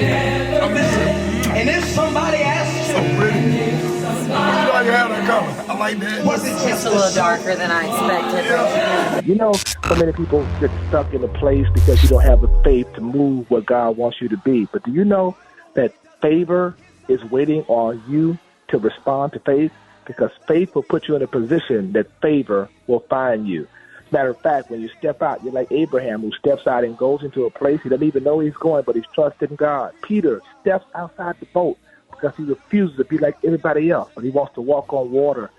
And if somebody asks you, so pretty. You know you have that coming. I like that. was it It's just a little darker than I expected. Yeah. You know, so many people get stuck in a place because you don't have the faith to move where God wants you to be. But do you know that favor is waiting on you to respond to faith? Because faith will put you in a position that favor will find you. As a matter of fact, when you step out, you're like Abraham, who steps out and goes into a place he doesn't even know he's going, but he's trusting God. Peter steps outside the boat because he refuses to be like everybody else, but he wants to walk on water.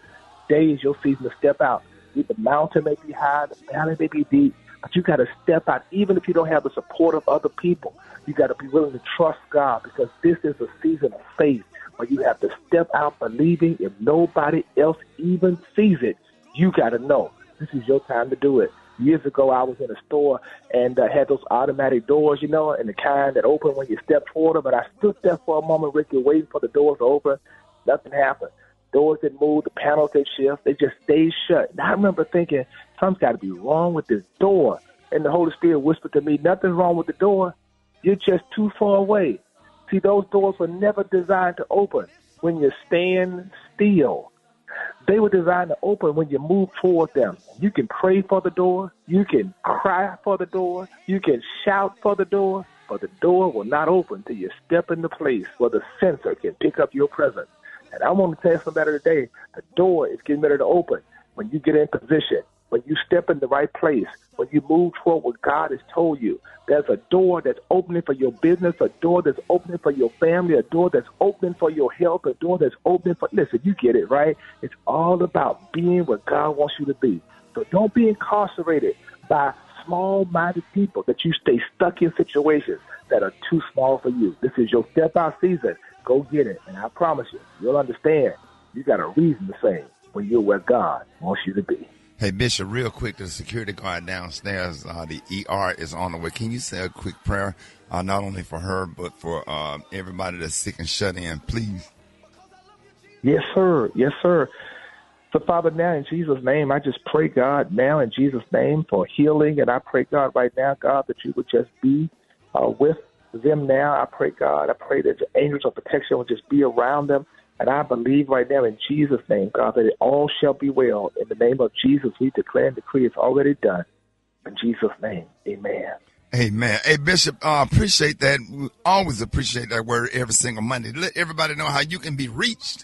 Today is your season to step out. The mountain may be high, the valley may be deep, but you got to step out. Even if you don't have the support of other people, you got to be willing to trust God, because this is a season of faith where you have to step out believing. If nobody else even sees it, you got to know this is your time to do it. Years ago, I was in a store and had those automatic doors, you know, and the kind that open when you step toward them. But I stood there for a moment, Ricky, waiting for the doors to open. Nothing happened. Doors didn't move, the panels didn't shift, they just stayed shut. And I remember thinking, something's got to be wrong with this door. And the Holy Spirit whispered to me, nothing's wrong with the door. You're just too far away. See, those doors were never designed to open when you stand still. They were designed to open when you move toward them. You can pray for the door, you can cry for the door, you can shout for the door, but the door will not open till you step in the place where the sensor can pick up your presence. And I want to tell you somebody today, the door is getting ready to open when you get in position, when you step in the right place, when you move toward what God has told you. There's a door that's opening for your business, a door that's opening for your family, a door that's opening for your health, a door that's opening for, listen, you get it, right? It's all about being what God wants you to be. So don't be incarcerated by small-minded people, that you stay stuck in situations that are too small for you. This is your step-out season. Go get it. And I promise you, you'll understand. You got a reason to sing when you're where God wants you to be. Hey, Bishop, real quick, the security guard downstairs, the ER is on the way. Can you say a quick prayer, not only for her, but for everybody that's sick and shut in, please? Yes, sir. Yes, sir. So, Father, now in Jesus' name, I just pray, God, now in Jesus' name for healing. And I pray, God, right now, God, that you would just be with them now. I pray, God, I pray that your angels of protection will just be around them. And I believe right now in Jesus' name, God, that it all shall be well. In the name of Jesus, we declare and decree it's already done. In Jesus' name, amen. Amen. Hey, Bishop, appreciate that. We always appreciate that word every single Monday. Let everybody know how you can be reached.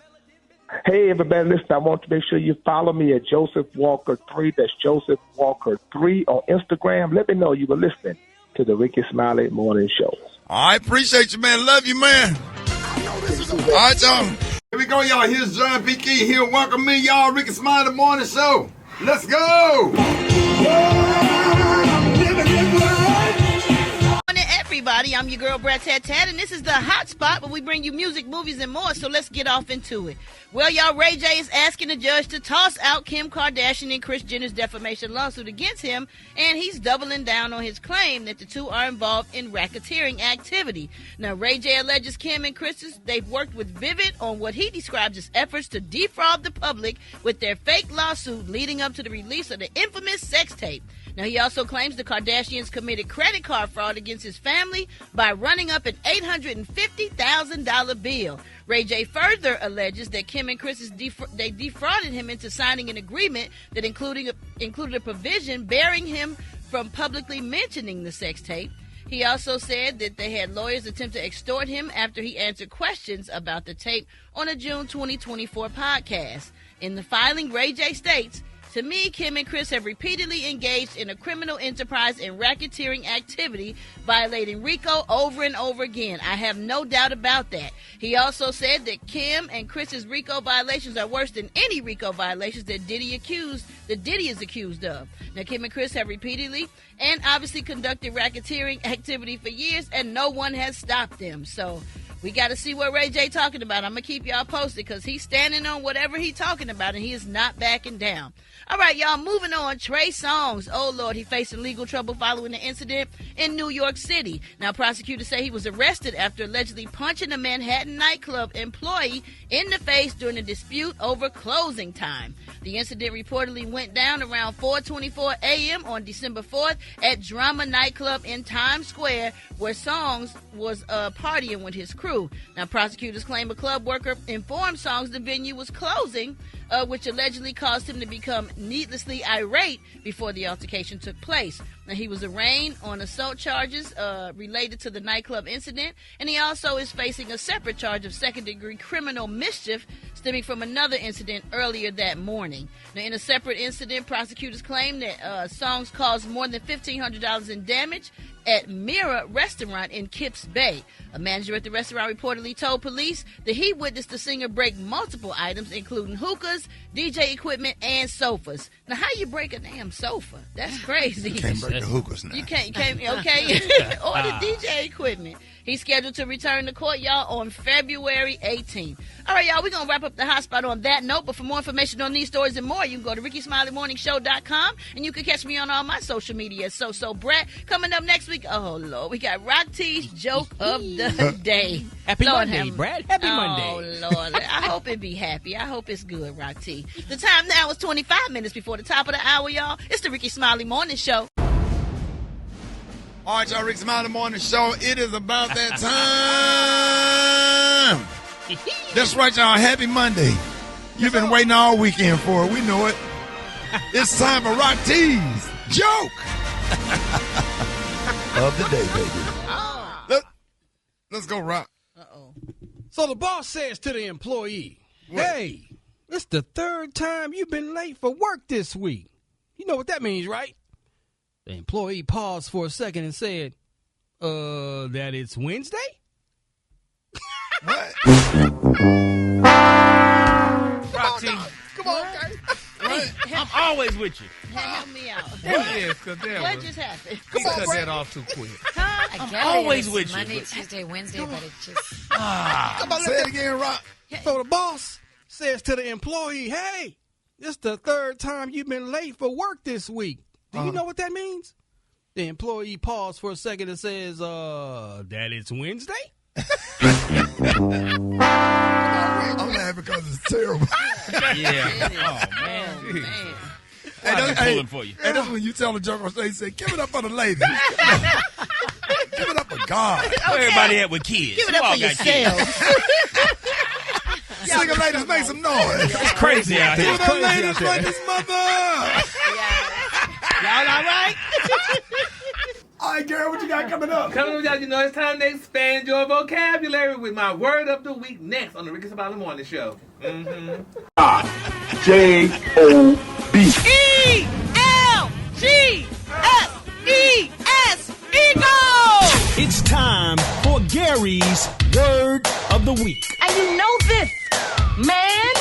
Hey, everybody, listen, I want to make sure you follow me at Joseph Walker 3. That's Joseph Walker 3 on Instagram. Let me know you were listening to the Rickey Smiley Morning Show. I appreciate you, man. Love you, man. All right, y'all. Here we go, y'all. Here's John P. Key here. Welcome me, y'all. Rickey Smiley Morning Show. Let's go. Everybody, I'm your girl Brat, and this is the hot spot where we bring you music, movies, and more. So let's get off into it. Well, y'all, Ray J is asking the judge to toss out Kim Kardashian and Kris Jenner's defamation lawsuit against him, and he's doubling down on his claim that the two are involved in racketeering activity. Now, Ray J alleges Kim and Kris, they've worked with Vivid on what he describes as efforts to defraud the public with their fake lawsuit leading up to the release of the infamous sex tape. Now, he also claims the Kardashians committed credit card fraud against his family by running up an $850,000 bill. Ray J further alleges that Kim and Kris they defrauded him into signing an agreement that included a provision barring him from publicly mentioning the sex tape. He also said that they had lawyers attempt to extort him after he answered questions about the tape on a June 2024 podcast. In the filing, Ray J states, "To me, Kim and Kris have repeatedly engaged in a criminal enterprise and racketeering activity, violating RICO over and over again. I have no doubt about that." He also said that Kim and Kris's RICO violations are worse than any RICO violations that Diddy is accused of. Now, Kim and Kris have repeatedly and obviously conducted racketeering activity for years, and no one has stopped them. So, We got to see what Ray J talking about. I'm going to keep y'all posted because he's standing on whatever he's talking about, and he is not backing down. All right, y'all, moving on. Trey Songz. Oh, Lord, he facing legal trouble following the incident in New York City. Now, prosecutors say he was arrested after allegedly punching a Manhattan nightclub employee in the face during a dispute over closing time. The incident reportedly went down around 4:24 a.m. on December 4th at Drama Nightclub in Times Square, where Songz was partying with his crew. Now, prosecutors claim a club worker informed Songz the venue was closing, which allegedly caused him to become needlessly irate before the altercation took place. Now, he was arraigned on assault charges related to the nightclub incident, and he also is facing a separate charge of second-degree criminal mischief stemming from another incident earlier that morning. Now, in a separate incident, prosecutors claim that Songz caused more than $1,500 in damage at Mira Restaurant in Kips Bay. A manager at the restaurant reportedly told police that he witnessed the singer break multiple items, including hookahs, DJ equipment, and sofas. Now, how you break a damn sofa? That's crazy. You can't break the hookahs now. You can't okay. Or the DJ equipment. He's scheduled to return to court, y'all, on February 18th. All right, y'all, we're going to wrap up the hot spot on that note. But for more information on these stories and more, you can go to RickeySmileyMorningShow.com, and you can catch me on all my social media. So Brat, coming up next week, oh, Lord, we got Rock T's Joke of the Day. Happy Lord Monday, Brat. Happy Monday. Oh, Lord. I hope it be happy. I hope it's good, Rock T. The time now is 25 minutes before the top of the hour, y'all. It's the Rickey Smiley Morning Show. All right, y'all, Rickey Smiley Morning Show. It is about that time. That's right, y'all. Happy Monday. You've been waiting all weekend for it. We know it. It's time for Rock T's Joke of the Day, baby. Let's go, Rock. Uh-oh. So the boss says to the employee, hey, it's the third time you've been late for work this week. You know what that means, right? The employee paused for a second and said, that it's Wednesday? What? Roxy, Come on, guys. What? I'm always with you. Help me out. Yes, because What just happened? we cut that off too quick. I get always it. with It's you, Monday, but- Tuesday, Wednesday, but it just... Come on, say it again, Rock. So the boss says to the employee, hey, it's the third time you've been late for work this week. Do you know what that means? The employee paused for a second and says, that it's Wednesday? I'm laughing because it's terrible. Yeah. Oh, man. man. I've been pulling for you. Hey, that's when you tell a joke on stage, say, give it up for the ladies. Give it up for God. Where everybody at with kids? Give it You up all for got yourselves. Single ladies, make some noise. It's crazy out here. Give it up, ladies, like this mother. Y'all all right? All right, girl, what you got coming up? Coming up, y'all, you know it's time to expand your vocabulary with my word of the week next on the Rickey Smiley Morning Show. J-O-B. E-L-G-S-E-S, Eagle! It's time for Gary's Word of the Week. And you know this, man.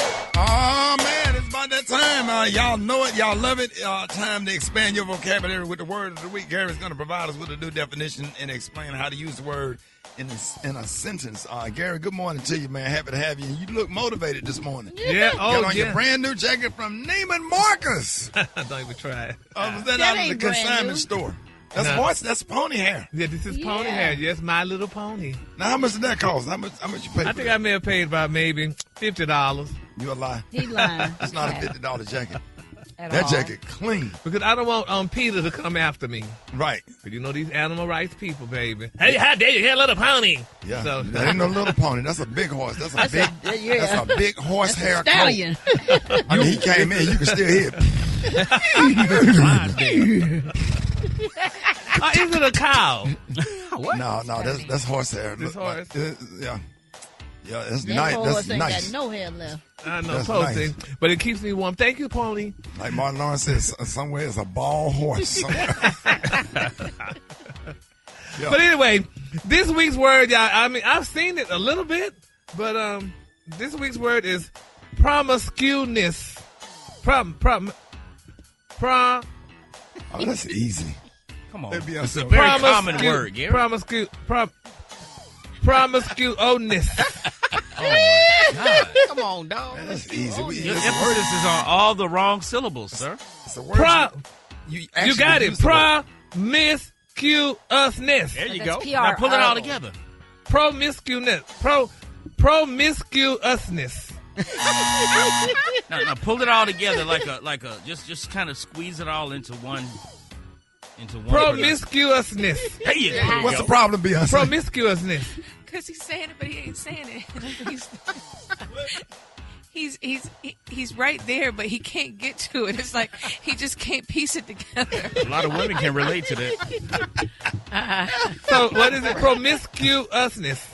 Oh, man, it's about that time. Y'all know it. Y'all love it. Time to expand your vocabulary with the word of the week. Gary's going to provide us with a new definition and explain how to use the word in a sentence. Gary, good morning to you, man. Happy to have you. You look motivated this morning. Yeah, Got on your brand new jacket from Neiman Marcus. Don't even try it. Was that That out of the ain't brand consignment new. store? That's No. horse. That's pony hair. Yeah, this is pony Yeah. hair. Yes, My Little Pony. Now, how much did that cost? How much you pay I for think that? I may have paid about maybe $50 You a lie. He lying. It's not a $50 jacket. At That all. jacket clean. because I don't want Peter to come after me. Right. But you know these animal rights people, baby. Hey, how dare you, Little Pony? Yeah. So, That ain't no little pony. That's a big horse. That's a big horsehair coat. Stallion. I mean, he came in. You can still hear it. is it a cow? No, that's horsehair. This horse? Yeah. Yeah, that's That nice. horse That's ain't nice. got no hair left. I know, That's posting, nice. but it keeps me warm. Thank you, Pony. Like Martin Lawrence says, somewhere it's a bald horse. Somewhere. Yeah. But anyway, this week's word, y'all, I mean, I've seen it a little bit, but this week's word is promiscuous. Oh, that's easy. Come on. That'd be It's a so- very common word, Gary. promiscuousness. Come on, dog. That's easy. Your emphasis is on all the wrong syllables, sir. It's a word. You actually got it. use the word. Promiscuousness. There you That's go. PRO. Now pull it all together. Promiscuousness. Promiscuousness. Now pull it all together like a just kind of squeeze it all into one. Promiscuousness. There you go. What's the problem, Beyonce? Promiscuousness. Because he's saying it, but he ain't saying it. He's right there, but he can't get to it. It's like he just can't piece it together. A lot of women can relate to that. So what is it? Promiscuousness.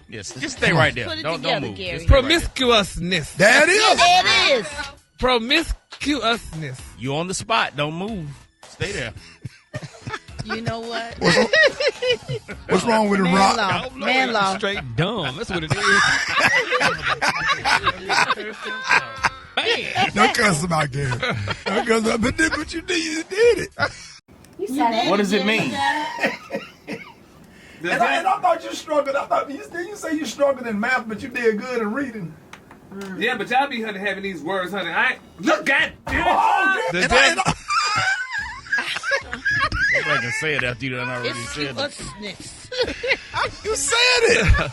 Yes, just stay right there. Put it Don't together, move. Gary. Just stay right there. Promiscuousness. There it is. There it is. Promiscuousness. You on the spot. Don't move. Stay there. You know what? What's wrong with the Man rock? law. Man law. Straight dumb. That's what it is. Bam. Don't cuss about Gary. Don't cuss about, but you did it. What does it mean? And I thought you struggled. I thought you say you struggled in math, but you did good in reading. Yeah, but y'all be having these words, honey. Look at Oh, I can say it after you done already It's said it. us-ness. you said it.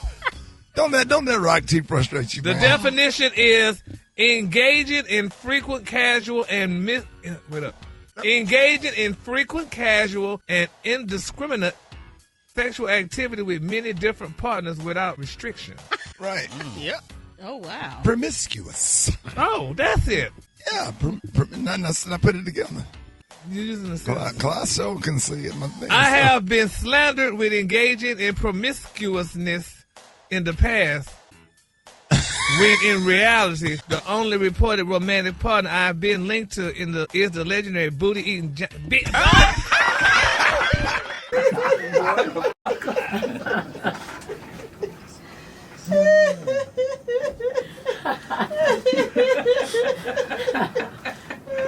Don't that rock tea frustrate you, The man? definition is engaging in frequent casual and engaging in frequent casual and indiscriminate sexual activity with many different partners without restriction. Right. Yep. Oh, wow. Promiscuous. Oh, that's it. Yeah. I put it together. You're using the sentence. Class show can see it. My thing. I have been slandered with engaging in promiscuousness in the past. When in reality, the only reported romantic partner I've been linked to is the legendary booty eating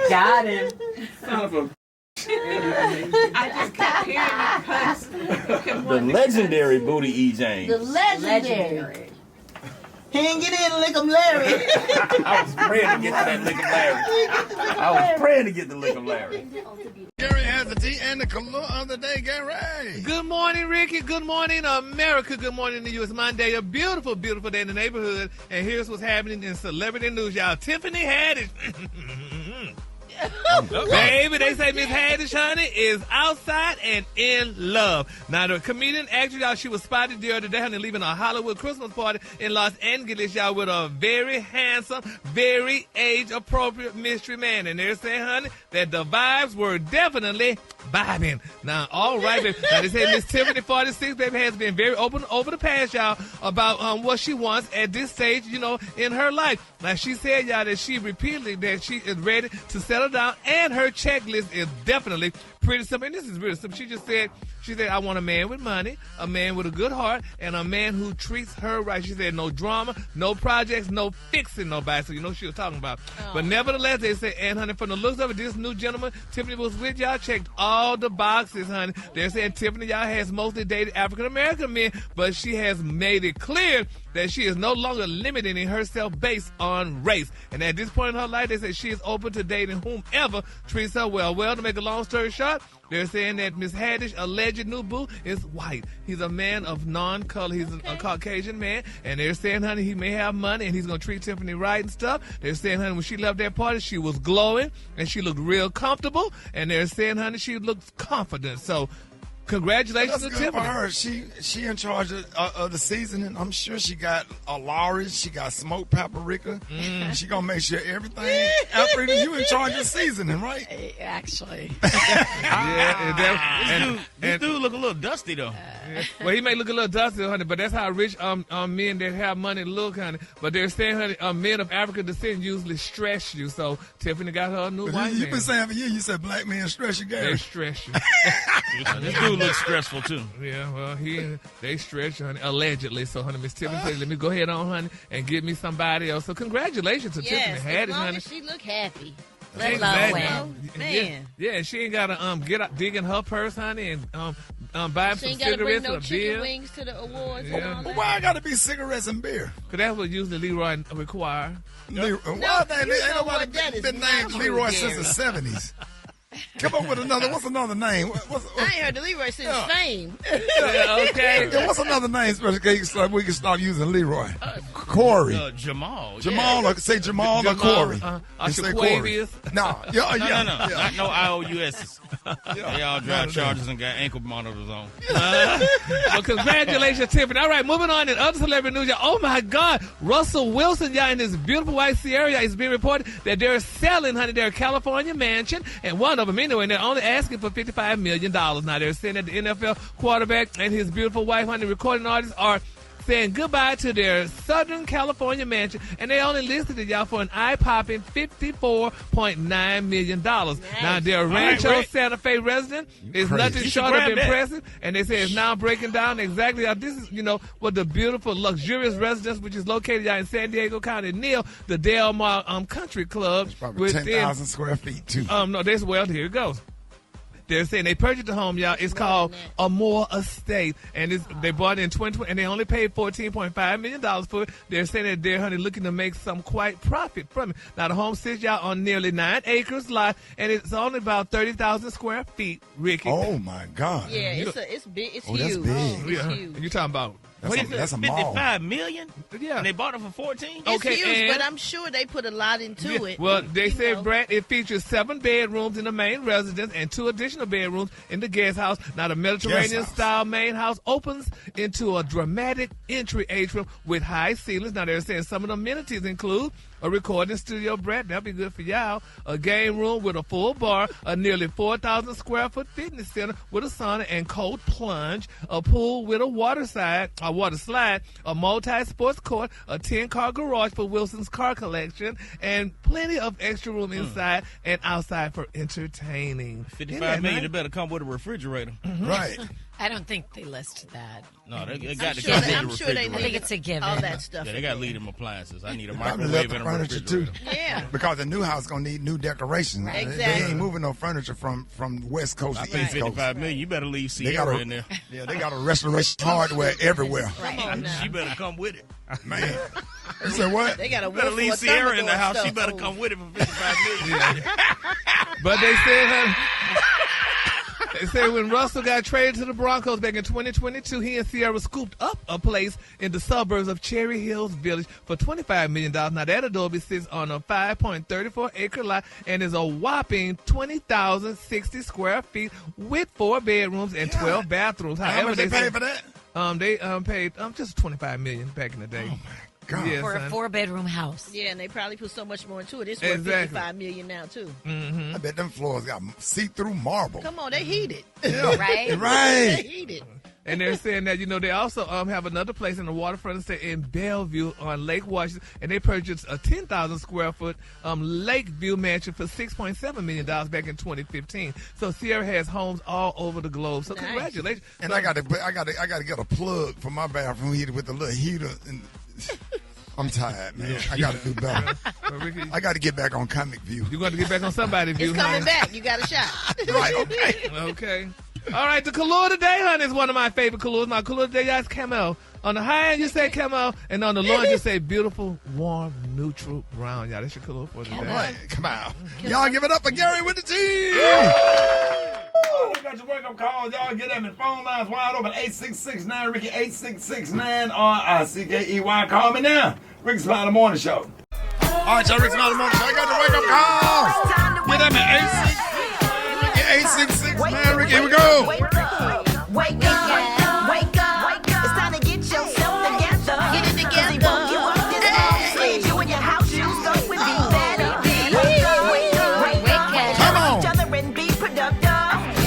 Got him. son of a. I just kept hearing you cuss. The legendary Booty E. James. The legendary. He didn't get in and lick him, Larry. I was praying to get to that lick of Larry. I was praying to get the lick of Larry. Gary has the tea and the color of the day. Gary. Good morning, Ricky. Good morning, America. Good morning to you. It's Monday, a beautiful, beautiful day in the neighborhood. And here's what's happening in celebrity news, y'all. Tiffany Haddish. Baby, they say Miss Haddish, honey, is outside and in love. Now, the comedian actress, y'all, she was spotted the other day, honey, leaving a Hollywood Christmas party in Los Angeles, y'all, with a very handsome, very age-appropriate mystery man. And they're saying, honey, that the vibes were definitely vibing. Now, all right, baby. Now, they say Miss Tiffany, 46, baby, has been very open over the past, y'all, about what she wants at this stage, you know, in her life. Now, she said, y'all, that she repeatedly, that she is ready to settle down, and her checklist is definitely pretty simple. And this is really simple. She said, I want a man with money, a man with a good heart, and a man who treats her right. She said, no drama, no projects, no fixing nobody. So you know what she was talking about. Oh. But nevertheless, they say, and honey, from the looks of it, this new gentleman Tiffany was with, y'all, checked all the boxes, honey. They're saying Tiffany, y'all, has mostly dated African-American men, but she has made it clear that she is no longer limiting herself based on race. And at this point in her life, they say she is open to dating whomever treats her well. Well, to make a long story short, they're saying that Miss Haddish, alleged new boo, is white. He's a man of non-color. He's a Caucasian man. And they're saying, honey, he may have money and he's going to treat Tiffany right and stuff. They're saying, honey, when she left that party, she was glowing and she looked real comfortable. And they're saying, honey, she looks confident. So, congratulations to Tiffany. For her. She in charge of the seasoning. I'm sure she got a Lowry. She got smoked paprika. She gonna make sure everything. Alfredas, you in charge of seasoning, right? Actually. This dude look a little dusty though. Well, he may look a little dusty, honey, but that's how rich men that have money look, honey. But they're saying, honey, men of African descent usually stress you. So Tiffany got her a new white man. You've been saying for years, you said black men stress you, Gary. They stress you. This dude looks stressful too. Yeah, well, they stress you, honey, allegedly. So, honey, Miss Tiffany said, let me go ahead on, honey, and get me somebody else. So, congratulations to Tiffany Haddish, as long honey. as she look happy. Let alone well. Man. Yeah, she ain't got to dig in her purse, honey, and buy him She some ain't gotta bring cigarettes no or chicken beer. wings to the awards Yeah. and all Well, that. why I gotta be cigarettes and beer? Because that's what usually Leroy require. Why you ain't know nobody what? That is been not named true, Leroy Gary. since the 70s? Come up with another. What's another name? I ain't heard the Leroy since Yeah. fame. Okay. Yeah, what's another name special case so we can start using Leroy? Corey. Jamal. Jamal, or say Jamal or Corey. I say Corey. No, yeah, No, yeah. no, no. Yeah. Not no IOUSs. Yeah. They all drive charges and got ankle monitors on. Well, congratulations, Tiffany. All right, moving on in other celebrity news. Y'all. Oh, my God. Russell Wilson, y'all, and his beautiful wife, Sierra, y'all, it's being reported that they're selling, honey, their California mansion, and one of them, anyway, and they're only asking for $55 million. Now, they're saying that the NFL quarterback and his beautiful wife, honey, recording artists are saying goodbye to their Southern California mansion, and they only listed it, y'all, for an eye-popping $54.9 million. Now, their Rancho Rick. Santa Fe resident is crazy. nothing You should short of grab that. impressive, and they say it's now breaking down exactly how this is, what the beautiful, luxurious residence, which is located out in San Diego County, near the Del Mar Country Club. Probably 10,000 square feet, too. No, this, well, here it goes. They're saying they purchased the home, y'all. It's called Amore Estate, and they bought it in 2020, and they only paid $14.5 million for it. They're saying that they're, honey, looking to make some quite profit from it. Now, the home sits, y'all, on nearly 9 acres lot, and it's only about 30,000 square feet, Ricky. Oh, my God. Yeah, it's big. It's Oh, that's huge. big. It's Yeah. huge. You talking about? That's a mall. $55 million? Yeah. And they bought it for 14? It's Okay, huge, and- but I'm sure they put a lot into it. Well, they You said, know. Brat, it features 7 bedrooms in the main residence and 2 additional bedrooms in the guest house. Now, the Mediterranean-style main house opens into a dramatic entry atrium with high ceilings. Now, they're saying some of the amenities include a recording studio, Brat, that'll be good for y'all, a game room with a full bar, a nearly 4,000 square foot fitness center with a sauna and cold plunge, a pool with a water slide, a multi-sports court, a 10-car garage for Wilson's car collection, and plenty of extra room inside and outside for entertaining. $55 million, it better come with a refrigerator. Right. I don't think they list that. No, they I'm got to sure come they, with I'm a sure they refrigerator. I think it's a given. all that stuff. Yeah, they got to leave them appliances. I need a Probably microwave left the and a furniture, too. refrigerator. Yeah. Because the new house going to need new decorations. Right. They Exactly. ain't moving no furniture from West Coast I to paid East Coast. $55 million. You better leave They got Sierra a- in there. Yeah, they got a restoration hardware everywhere. Come on now. She better come with it. Man. You said what? They got a You better wolf leave or a Sierra in the Dumbledore house. She stuff. better come with it for $55 million. But they said, they said when Russell got traded to the Broncos back in 2022, he and Sierra scooped up a place in the suburbs of Cherry Hills Village for $25 million. Now, that adobe sits on a 5.34-acre lot and is a whopping 20,060 square feet with 4 bedrooms and 12 bathrooms. How However, much they said- pay for that? They paid just $25 million back in the day. God. Yeah, For a son. 4-bedroom house. Yeah, and they probably put so much more into it. It's worth Exactly. $55 million now too. I bet them floors got see-through marble. Come on, they heated. Yeah. Right? They Right. heated. And they're saying that, they also have another place in the waterfront estate in Bellevue on Lake Washington, and they purchased a 10,000 square foot Lakeview mansion for $6.7 million back in 2015. So Sierra has homes all over the globe. So Nice. congratulations. And I got to get a plug for my bathroom heater with the little heater. And I'm tired, man. I got to do better. Ricky, I got to get back on Comic View. you're going to get back on somebody's view, It's coming honey. back. You got a shot. Right, okay. Okay. All right, the color today, honey, is one of my favorite colors. My color today, y'all, is camo. On the high end, you say camo, and on the low end, you say beautiful, warm, neutral brown. Y'all, that's your color for today. All right, come on. Y'all give it up for Gary with the T. We got your wake-up calls. Y'all get them in phone lines wide open. 866-9 Ricky, 866-9 R-I-C-K-E-Y. Call me now. Rickey Smiley Morning Show. All right, y'all, Rickey Smiley Morning Show. I got the wake-up calls. Get them at 866-9 Ricky. Here we go. Wake up, wake up. It's time to get yourself together. Get it together. You up this hey. You and your house shoes go with be better. Wake up. Come on. Each other and be productive.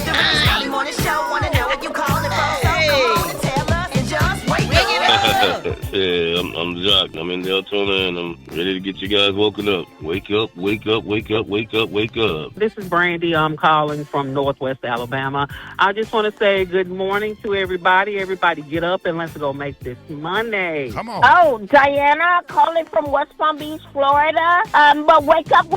The Rickey Smiley Morning Show wanna know what you calling for. So come on and tell us and just wake up. Yeah, I'm Jock. I'm in Deltona, and I'm ready to get you guys woken up. Wake up, wake up, wake up, wake up, wake up. This is Brandy. I'm calling from Northwest Alabama. I just want to say good morning to everybody. Everybody get up and let's go make this Monday. Come on. Oh, Diana calling from West Palm Beach, Florida. But wake up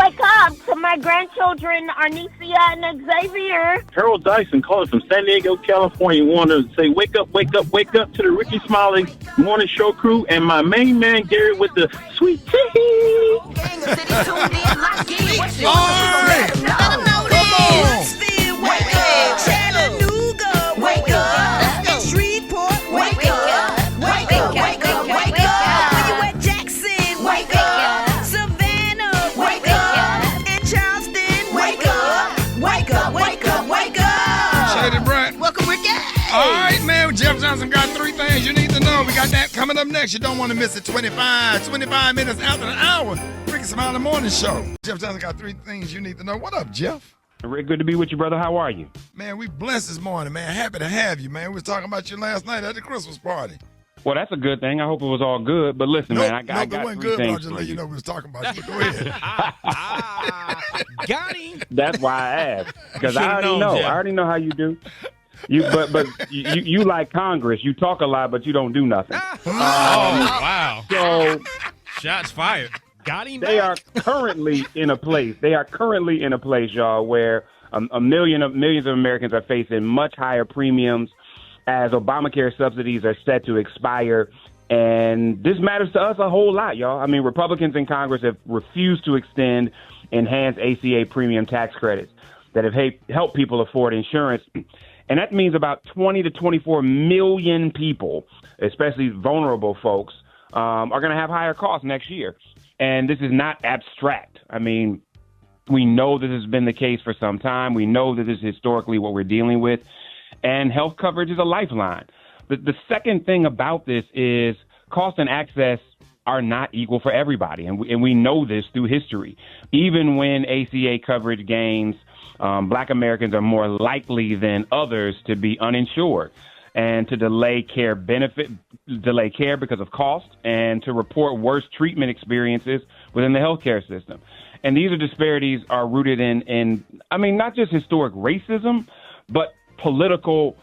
to my grandchildren, Arnesia and Xavier. Harold Dyson calling from San Diego, California. Want to say wake up, wake up, wake up to the Rickey Smiley morning show crew and my main man Gary with the sweet tea. Chattanooga, wake up. Shreveport, wake up. Wake up, wake up, wake up. Where you at, Jackson? Wake up. Savannah, wake up. And Charleston, wake up. Wake up, wake up, wake up. Shady Brat. Welcome, Ricky. All right, man. Jeff Johnson got 3 things you need to know. We got that coming up next. You don't want to miss it. 25 minutes after the hour. Rickey Smiley Morning Show. Jeff Johnson got 3 things you need to know. What up, Jeff? Rick, good to be with you, brother. How are you? Man, we blessed this morning, man. Happy to have you, man. We was talking about you last night at the Christmas party. Well, that's a good thing. I hope it was all good. But listen, man, I got it wasn't 3 good, but I'll things just for let you you. know we was talking about you. But go ahead. Got him. That's why I asked, because I already known, know. Jeff. I already know how you do. But you like Congress. You talk a lot, but you don't do nothing. Wow. So Shots fired. Got him. they are currently in a place. They are currently in a place, y'all, where millions of Americans are facing much higher premiums as Obamacare subsidies are set to expire. And this matters to us a whole lot, y'all. I mean, Republicans in Congress have refused to extend enhanced ACA premium tax credits that have helped people afford insurance. And that means about 20 to 24 million people, especially vulnerable folks, are going to have higher costs next year. And this is not abstract. I mean, we know this has been the case for some time. We know that this is historically what we're dealing with. And health coverage is a lifeline. The second thing about this is cost and access are not equal for everybody. And we know this through history. Even when ACA coverage gains, Black Americans are more likely than others to be uninsured and to delay care because of cost and to report worse treatment experiences within the healthcare system. And these disparities are rooted in not just historic racism, but political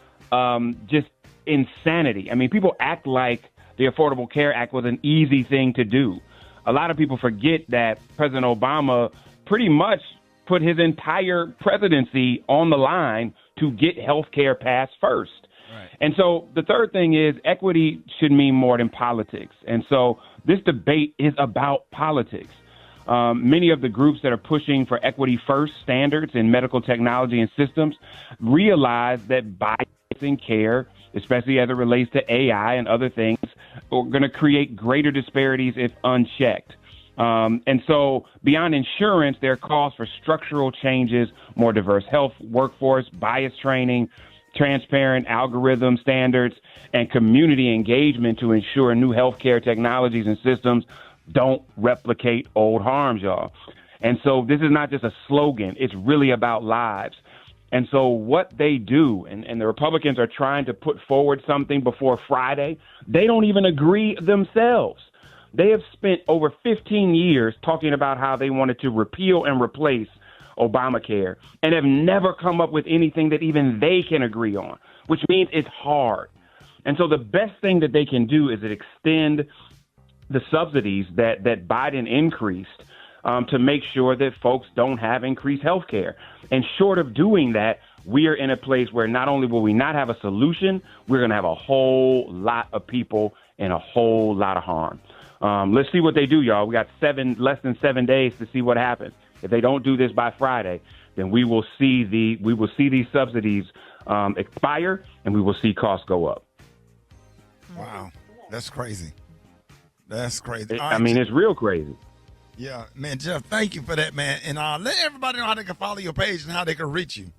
just insanity. I mean, people act like the Affordable Care Act was an easy thing to do. A lot of people forget that President Obama pretty much put his entire presidency on the line to get health care passed first. Right. And so the third thing is equity should mean more than politics. And so this debate is about politics. Many of the groups that are pushing for equity first standards in medical technology and systems realize that biasing care, especially as it relates to AI and other things, are going to create greater disparities if unchecked. And so beyond insurance, there are calls for structural changes, more diverse health workforce, bias training, transparent algorithm standards, and community engagement to ensure new healthcare technologies and systems don't replicate old harms, y'all. And so this is not just a slogan. It's really about lives. And so what they do, and the Republicans are trying to put forward something before Friday, they don't even agree themselves. They have spent over 15 years talking about how they wanted to repeal and replace Obamacare and have never come up with anything that even they can agree on, which means it's hard. And so the best thing that they can do is extend the subsidies that Biden increased to make sure that folks don't have increased health care. And short of doing that, we are in a place where not only will we not have a solution, we're going to have a whole lot of people in a whole lot of harm. Let's see what they do, y'all. We got less than 7 days to see what happens. If they don't do this by Friday, then we will see these subsidies expire, and we will see costs go up. Wow, that's crazy. That's crazy. It's real crazy. Yeah, man, Jeff, thank you for that, man. And let everybody know how they can follow your page and how they can reach you.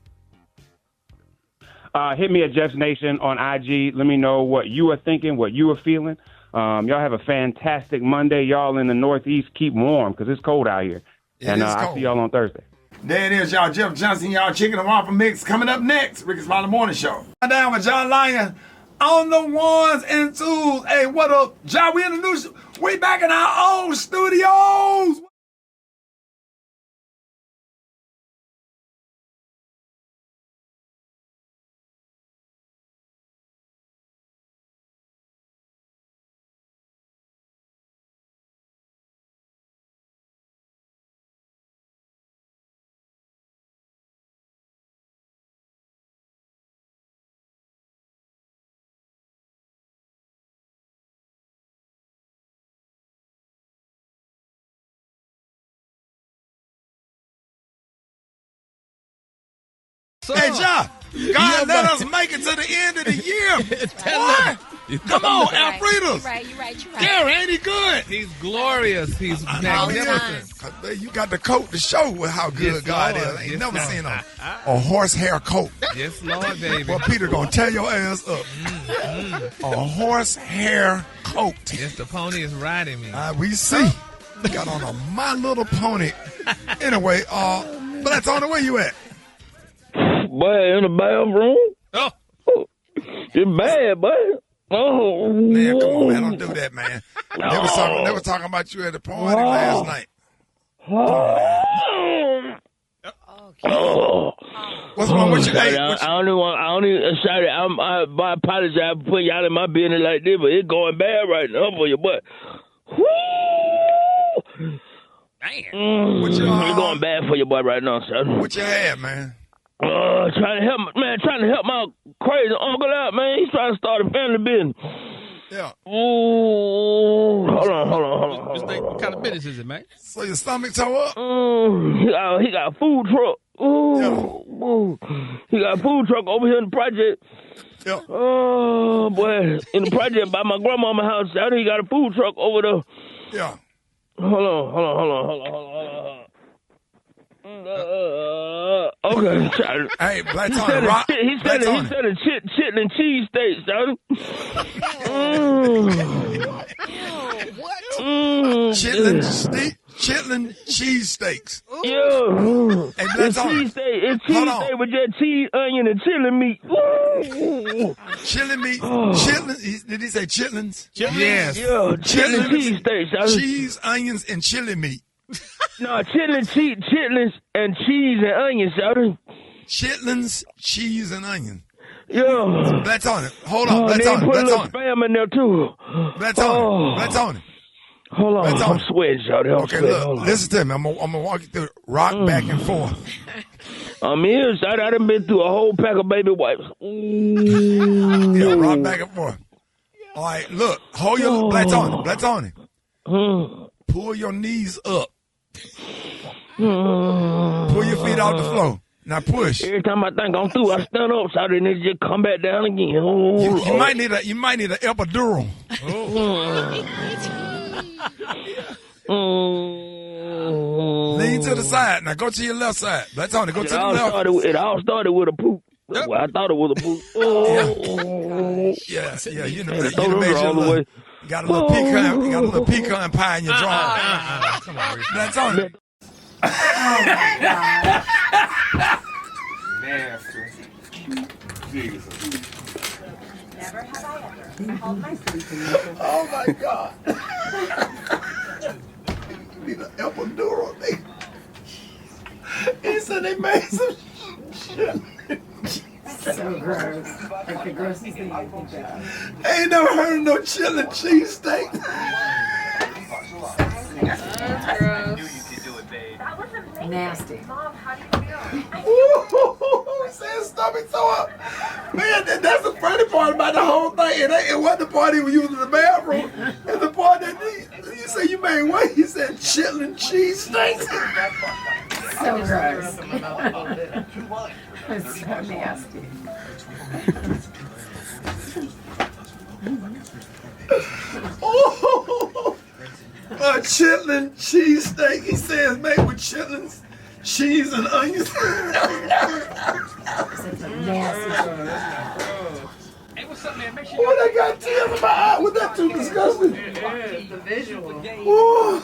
Hit me at Jeff's Nation on IG. Let me know what you are thinking, what you are feeling. Y'all have a fantastic Monday. Y'all in the Northeast, keep warm because it's cold out here. I'll see y'all on Thursday. There it is, y'all. Jeff Johnson, y'all. Chicken and Waffle Mix coming up next. Rickey Smiley Morning Show. Down with John Lyon. on the ones and twos. Hey, what up, Ja? We in the new. We back in our own studios. Hey, Ja, God let us make it to the end of the year. Boy, come on, Alfredas. You're right. Gary, ain't he good? He's glorious. He's magnificent. You got the coat to show how good Yes, God Lord. is. I ain't Yes, never Lord. seen a horsehair coat. Yes, Lord, baby. Well, Peter gonna tear your ass up. A horsehair coat. Yes, the pony is riding me. We see. Got on a My Little Pony. Anyway, Brat, on the way you at? Boy, in the bathroom. Oh. It's bad, boy. Oh. Man, come on, man. Don't do that, man. They was talking about you at the party last night. What's wrong with you? Hey, I don't even sorry. I apologize for putting y'all in my business like this, but it's going bad right now for you, but What it's going bad for you, boy, right now, son. What you had, man? Trying to help my crazy uncle out, man. He's trying to start a family business. Yeah. Ooh, hold on. What kind of business is it, man? So your stomach tore up? He got a food truck. Ooh. He got a food truck over here in the project. Yeah. Oh, boy. In the project by my grandmama's house. I think he got a food truck over there. Yeah. Hold on. Okay. Hey, Black He Tony, rock. He said chitlin cheese steaks, son. Chitlin cheese steaks. Yeah. Hey, Black Tony. It's cheese steak with just cheese, onion, and chili meat. Chili meat. Chitlin. Did he say chitlins? Yes. Yeah. Chitlin cheese steaks, son. Cheese, onions, and chili meat. No, chitlins and cheese and onions, son. Chitlins, cheese, and onion. Yeah. Black Tony. Hold on. Black They Tony. put a Black little Tony. spam in there, too. Black Tony. Black Tony. Hold on. Black Tony. I'm sweating, shawty. Okay, look. Listen to me. I'm gonna walk you through it. Rock back and forth. I'm here, shawty. I done been through a whole pack of baby wipes. Yeah, rock back and forth. All right, look. Hold your Black Tony. Black Tony. Pull your knees up. Pull your feet off the floor. Now push. Every time I think I'm through, I stand up, shawty, and it just come back down again. You might need an epidural. Lean to the side. Now go to your left side. Black Tony, go to the left. It all started with a poop. That's why I thought it was a poop. Yeah. You know, got a little pecan pie in your drawing. Come on, Black Tony. Nasty. Jesus. Never have I ever held my sleep in Oh my God. Need an epidural. He said they made some shit. So gross. Like the grossest thing you can think of. I ain't never heard of no chili cheese steak. Nasty. Ooh, saying stomach so up. Man, that's the funny part about the whole thing. It wasn't the party we used in the bathroom. It's the part that you say you made what? He said chitlin cheese steaks. So gross. It's so nasty. Ooh, a chitlin cheese steak. He says made with chitlins, cheese, and onions. Hey, what's up, man? Make sure Oh, that got tears in my eye. Was that too disgusting? The visual. Ooh.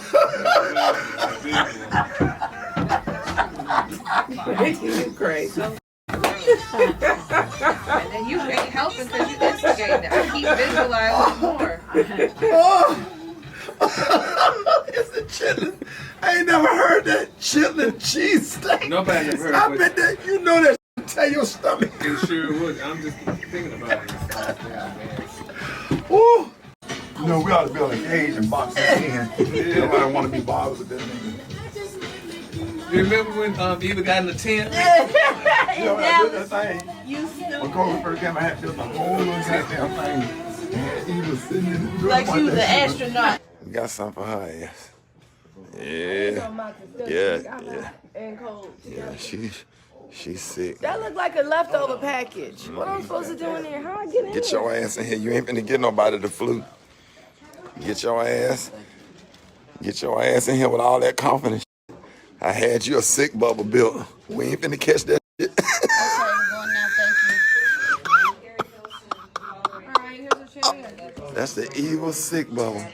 Crazy. And then you ain't helping because you instigating it. I keep visualizing more. Oh. It's the chitlin. I ain't never heard that chitlin cheese steak. Nobody ever heard I it. bet that you know that tell your stomach. It sure would. I'm just thinking about it. Ooh. You know, we ought to build a cage and box his in. Nobody want to be bothered with that nigga. You remember when Eva got in the tent? Yeah, when I did that thing. You stupid. When Kobe first came, I had built a whole little goddamn thing. And Eva sitting in the Like you was an astronaut. We got something for her ass. Yeah, she's sick. That looked like a leftover package. What am I supposed to do in there? How I get in Get your ass in here. You ain't finna get nobody the flu. Get your ass in here with all that confidence. I had you a sick bubble built. We ain't finna catch that shit. Okay, I'm going now, thank you. That's the evil sick bubble.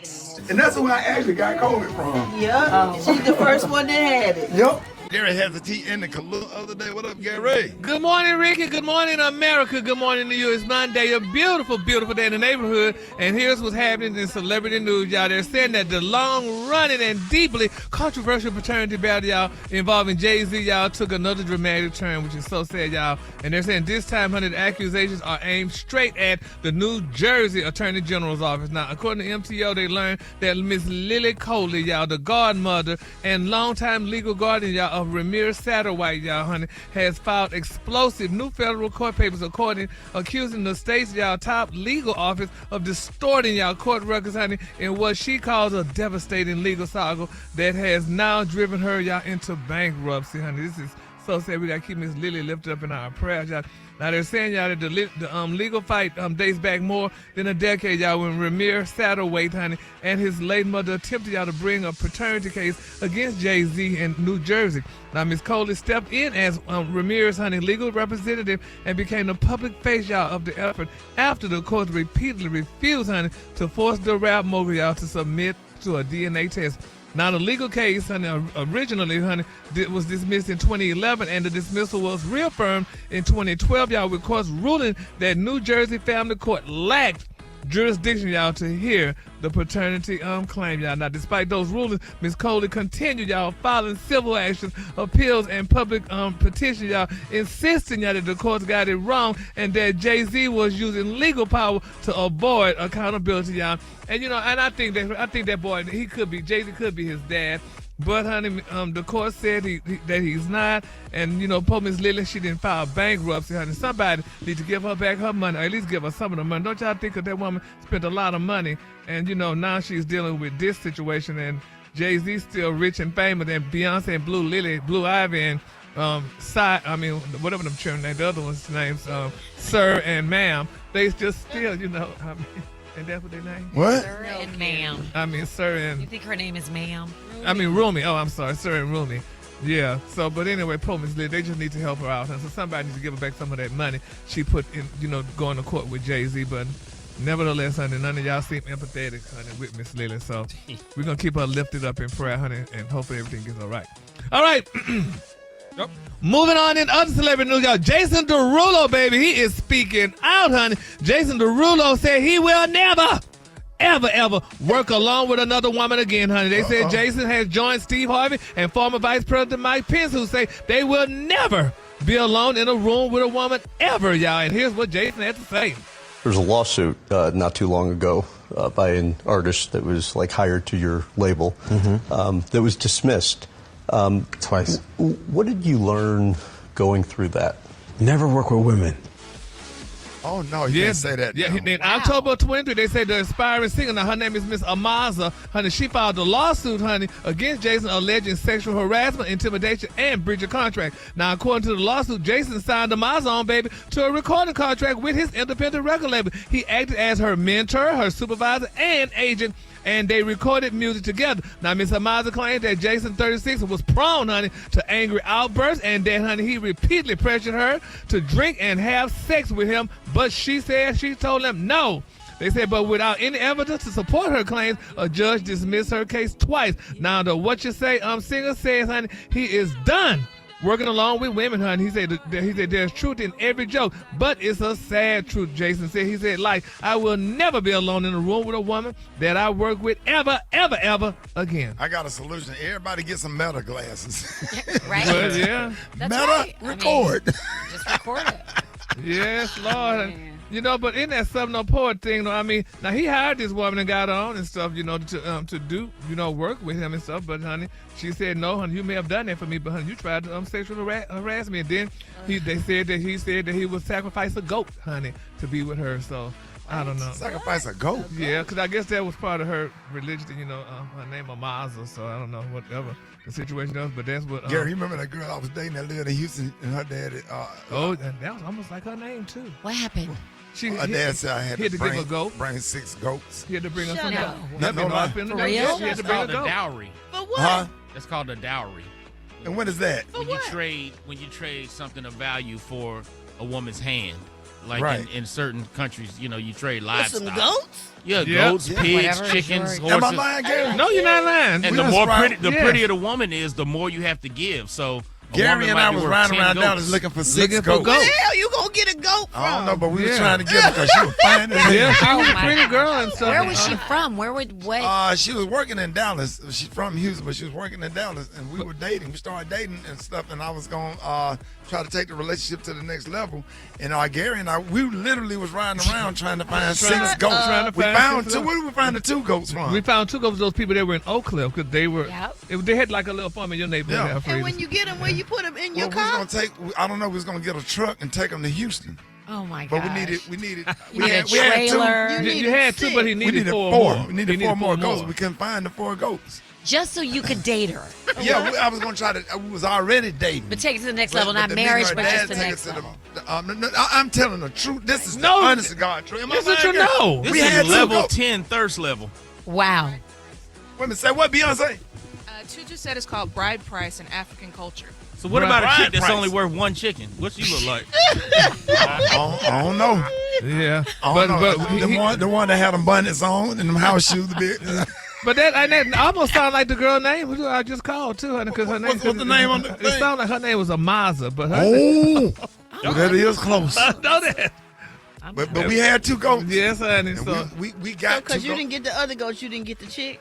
And that's where I actually got COVID from. Yeah, she's the first one that had it. Yep. Gary has a tea in the Kahlua the other day. What up, Gary? Good morning, Ricky. Good morning, America. Good morning to you. It's Monday, a beautiful, beautiful day in the neighborhood. And here's what's happening in celebrity news, y'all. They're saying that the long-running and deeply controversial paternity battle, y'all, involving Jay-Z, y'all, took another dramatic turn, which is so sad, y'all. And they're saying this time, honey, the accusations are aimed straight at the New Jersey Attorney General's office. Now, according to MTO, they learned that Miss Lily Coley, y'all, the godmother and longtime legal guardian, y'all, of Ramir Satterwhite, y'all, honey, has filed explosive new federal court papers accusing the state's, y'all, top legal office of distorting, y'all, court records, honey, in what she calls a devastating legal saga that has now driven her, y'all, into bankruptcy, honey. This is so sad. We got to keep Miss Lily lifted up in our prayers, y'all. Now, they're saying, y'all, that the legal fight dates back more than a decade, y'all, when Ramir Satterwhite, honey, and his late mother attempted, y'all, to bring a paternity case against Jay-Z in New Jersey. Now, Miss Coley stepped in as Ramir's, honey, legal representative and became the public face, y'all, of the effort after the court repeatedly refused, honey, to force the rap mogul, y'all, to submit to a DNA test. Now, the legal case, honey, originally, honey, was dismissed in 2011, and the dismissal was reaffirmed in 2012, y'all, with courts ruling that New Jersey Family Court lacked jurisdiction, y'all, to hear the paternity claim, y'all. Now, despite those rulings, Ms. Coley continued, y'all, filing civil actions, appeals, and public petitions, y'all, insisting, y'all, that the courts got it wrong and that Jay-Z was using legal power to avoid accountability, y'all. And, you know, and I think that boy, Jay-Z could be his dad. But, honey, the court said that he's not. And, you know, poor Miss Lily, she didn't file bankruptcy, honey. Somebody needs to give her back her money, or at least give her some of the money. Don't y'all think that woman spent a lot of money? And, you know, now she's dealing with this situation. And Jay-Z's still rich and famous. And Beyonce and Blue Ivy, and whatever them children named, the other one's names, Sir and Ma'am, they just still, you know, I mean, and that's what their name? What? Sir and Ma'am. I mean, Sir and... You think her name is Ma'am? Rumi. Oh, I'm sorry, Sir and Rumi. Yeah. So, but anyway, poor Miss Lee, they just need to help her out. And so somebody needs to give her back some of that money she put in, you know, going to court with Jay-Z. But nevertheless, honey, none of y'all seem empathetic, honey, with Miss Lily. So we're going to keep her lifted up in prayer, honey, and hopefully everything gets all right. All right. Yep. Moving on in other celebrity news, y'all. Jason Derulo, baby, he is speaking out, honey. Jason Derulo said he will never, ever work along with another woman again, honey. They said Jason has joined Steve Harvey and former Vice President Mike Pence, who say they will never be alone in a room with a woman ever, y'all. And here's what Jason had to say. There's a lawsuit not too long ago by an artist that was like hired to your label that was dismissed. Twice. What did you learn going through that? Never work with women. Oh, no, you can't say that. Yeah, in October 23, they said the aspiring singer, now her name is Miss Amaza, honey, she filed a lawsuit, honey, against Jason alleging sexual harassment, intimidation, and breach of contract. Now, according to the lawsuit, Jason signed Amaza on, baby, to a recording contract with his independent record label. He acted as her mentor, her supervisor, and agent, and they recorded music together. Now, Miss Amaza claimed that Jason, 36, was prone, honey, to angry outbursts, and that, honey, he repeatedly pressured her to drink and have sex with him, but she told him no. They said, but without any evidence to support her claims, a judge dismissed her case twice. Now, the What You Say singer says, honey, he is done working along with women, honey. He said there's truth in every joke, but it's a sad truth, Jason said. He said, like, I will never be alone in a room with a woman that I work with ever again. I got a solution. Everybody get some Meta glasses. Right? Well, yeah. That's Meta, right. record. Just record it. Yes, Lord. You know, but in that Southern No Poet thing, I mean, now he hired this woman and got on and stuff, you know, to do, you know, work with him and stuff. But, honey, she said, no, honey, you may have done that for me, but, honey, you tried to sexually harass me. And then he said that he would sacrifice a goat, honey, to be with her. So, I don't know. Sacrifice a goat? Yeah, because I guess that was part of her religion, you know, her name was Maza, so I don't know, whatever the situation was, but that's what... Gary, you remember that girl I was dating that lived in Houston and her dad... and that was almost like her name, too. What happened? Her dad said I had to give a goat. Bring 6 goats. He had to bring her some up. goats. No, For real? That's called a dowry. For what? Huh? That's called a dowry. And what is that? When you trade something of value for a woman's hand. Like Right. in certain countries, you know, you trade For livestock. some goats? Yeah, Yeah. goats, Yeah. pigs, Whatever, chickens, sure. horses. Am I lying, Gary? No, you're not lying. And the prettier the woman is, the more you have to give. So Gary and I was riding around Dallas looking for 6 goats. Where the hell you gonna get a goat from? I don't know, but we were trying to get her because she was fine as hell. Yeah, she was a my pretty God. girl and stuff. Where was she from? What? She was working in Dallas. She's from Houston, but she was working in Dallas, and we were dating. We started dating and stuff, and I was going to try to take the relationship to the next level. And Gary and I, we literally was riding around trying to find 6 goats. We found 2. Where did we find the 2 goats from? We found 2 goats. Those people that were in Oak Cliff because they were. Yep. They had like a little farm in your neighborhood. Yeah. Alfredas. And when you get them, where you put them in your Well, we was car? gonna take. I don't know. We was gonna get a truck and take them to Houston. Oh my But god. we needed. You need a trailer. You had 2, but he We needed needed 4 4. more. We needed 4 more goats. We couldn't find the 4 goats. Just so you could date her. Yeah, I was gonna try to. We was already dating. But take it to the next level, But not the marriage, nigga, but her just the dad next took us level. to the- I'm telling the truth. This is No. the honest to God truth. Am I This is what lying, you Gary? know. This We is had 2 level goats. 10 thirst level. Wow. Wait a minute. Say what, Beyonce? Tuju said it's called bride price in African culture. So what about a Bride chick that's price. only worth 1 chicken? What she look like? I don't know. Yeah, I don't know. The one that had them bonnets on and them house shoes. But that almost sounded like the girl name who I just called too, honey, because her name. What's the name on the It thing? sounded like her name was Amaza, but her Well, that is close. I know that. But we had 2 goats. Yes, honey. And So we got Because 2 you goats. didn't get the other goats, you didn't get the chick.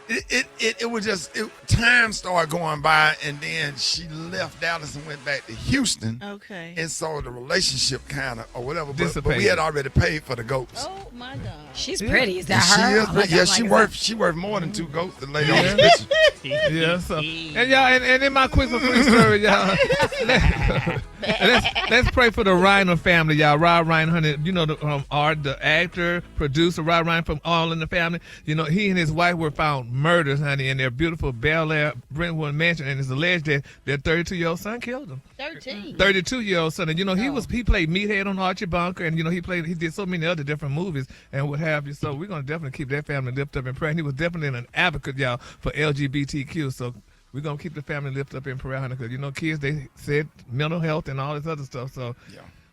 It was just time started going by, and then she left Dallas and went back to Houston. Okay. And so the relationship kind of or whatever, but we Dissipated. had already paid for the goats. Oh my God. She's pretty. Is that And she her? is, Oh my yeah, God, she worth more than 2 goats. The lady on the picture. yeah, so and y'all, and in my quick story, y'all, let's pray for the Reiner family, y'all. Rob Reiner, honey, you know the Art, the actor, producer, Rob Reiner from All in the Family. You know he and his wife were found murdered, honey, in their beautiful Bel Air Brentwood mansion, and it's alleged that their 32-year-old son killed them. 13. 32-year-old son, and you know he played Meathead on Archie Bunker, and you know he did so many other different movies and what have you. So we're gonna definitely keep that family lifted up in prayer. And he was definitely an advocate, y'all, for LGBTQ. So we're gonna keep the family lifted up in prayer, honey, because you know kids they said mental health and all this other stuff. So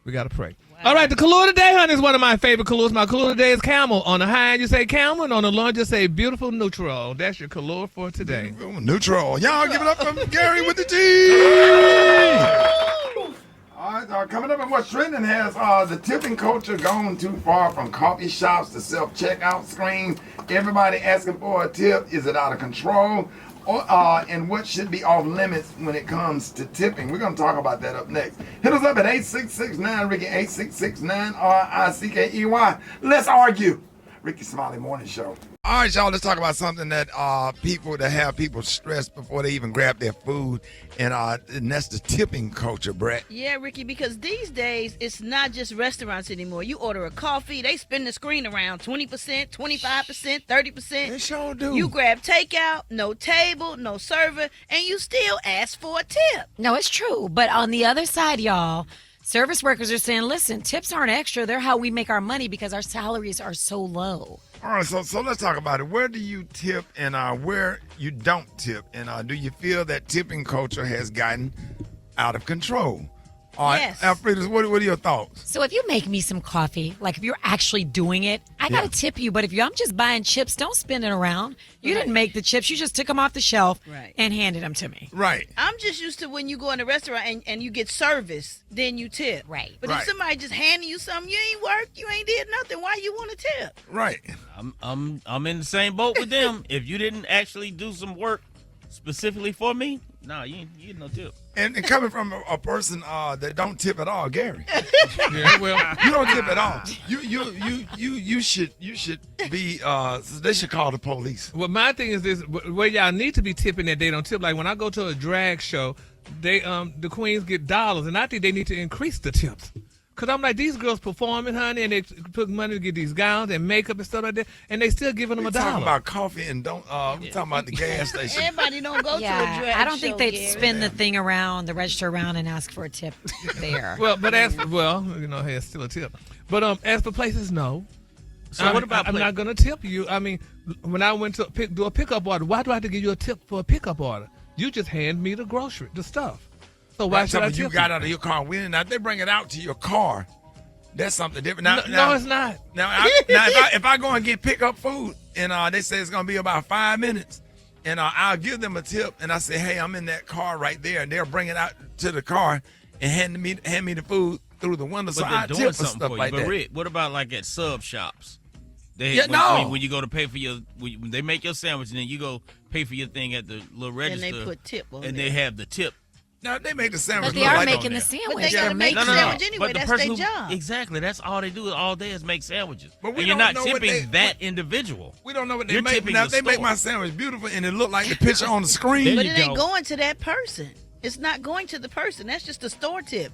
we gotta pray. All right, the color today, honey, is one of my favorite colors. My color today is camel. On the high end, you say camel, and on the low end, you say beautiful neutral. That's your color for today. Neutral. Y'all give it up for Gary with the T. All right, coming up in what's trending has the tipping culture gone too far from coffee shops to self-checkout screens. Everybody asking for a tip. Is it out of control? And what should be off limits when it comes to tipping? We're going to talk about that up next. Hit us up at 866-9-RICKY, 866-9-RICKEY. Let's argue. Rickey Smiley Morning Show. All right, y'all, let's talk about something that have people stressed before they even grab their food, and that's the tipping culture, Brat. Yeah, Ricky, because these days it's not just restaurants anymore. You order a coffee, they spin the screen around 20%, 25%, 30%. They sure do. You grab takeout, no table, no server, and you still ask for a tip. No, it's true. But on the other side, y'all, service workers are saying, listen, tips aren't extra. They're how we make our money because our salaries are so low. All right, so let's talk about it. Where do you tip and where you don't tip? And do you feel that tipping culture has gotten out of control? All right, Yes. Alfredas, what are your thoughts? So if you make me some coffee, like if you're actually doing it, I gotta tip you. But if I'm just buying chips, don't spin it around. You didn't make the chips. You just took them off the shelf and handed them to me. Right. I'm just used to when you go in a restaurant and you get service, then you tip. Right. But if somebody just handing you something, you ain't worked, you ain't did nothing. Why you want to tip? Right. I'm in the same boat with them. If you didn't actually do some work specifically for me, no, you ain't no tip. And coming from a person that don't tip at all, Gary. Yeah, well, you don't tip at all. You should be. They should call the police. Well, my thing is this: where y'all need to be tipping that they don't tip. Like when I go to a drag show, they the queens get dollars, and I think they need to increase the tips. Cause I'm like, these girls performing, honey, and they took money to get these gowns and makeup and stuff like that, and they still giving them We're a dollar. talking about coffee and don't. We're talking about the gas station. Everybody don't go to a drag I don't think show, they'd Gary. spin the thing around, the register around, and ask for a tip there. Well, but hey, it's still a tip. But as for places, no. So what about I'm not gonna tip you. I mean, when I went to do a pickup order, why do I have to give you a tip for a pickup order? You just hand me the stuff. So why should I tip you got out of your car and went in? Now if they bring it out to your car. That's something different. No, it's not. Now, if I go and get pick up food and they say it's gonna be about 5 minutes, and I'll give them a tip and I say, hey, I'm in that car right there, and they'll bring it out to the car and hand me the food through the window. So But I they're doing tip for something stuff for you. like But that. Rick, what about like at sub shops? When you go to pay for when they make your sandwich and then you go pay for your thing at the little register. And they put tip on and there. they have the tip. No, they make the sandwich. But they look are like making on the there. sandwich. But they gotta make the sandwich anyway. But the That's person their job. Exactly. That's all they do all day is make sandwiches. But we and you're don't not know what tipping that individual. We don't know what they You're make. tipping Now the if they make store. my sandwich beautiful and it look like the picture on the screen. But it ain't going to that person. It's not going to the person. That's just a store tip.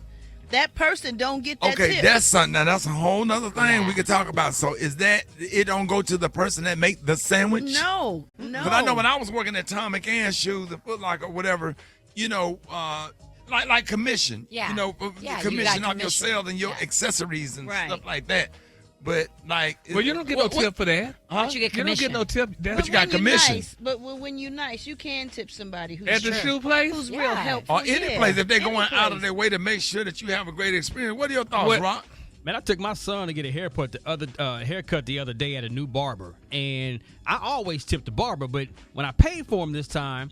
That person don't get that Okay, tip. that's something. Now that's a whole nother thing we could talk about. So is that it don't go to the person that make the sandwich? No. But I know when I was working at Tom McCann's Shoes, the Foot Locker, whatever, like commission. Yeah. Yeah, you commission got on your commission. sales and your accessories and stuff like that. But like, Well, you don't get no tip for that. But you get You don't get no tip. But you got commission. Nice, but when you're nice, you can tip somebody who's At the shoe place? who's real helpful. Or any yeah. place if they're going Any out of place. their way to make sure that you have a great experience. What are your thoughts, Rock? Man, I took my son to get a haircut the other day at a new barber, and I always tip the barber, but when I paid for him this time,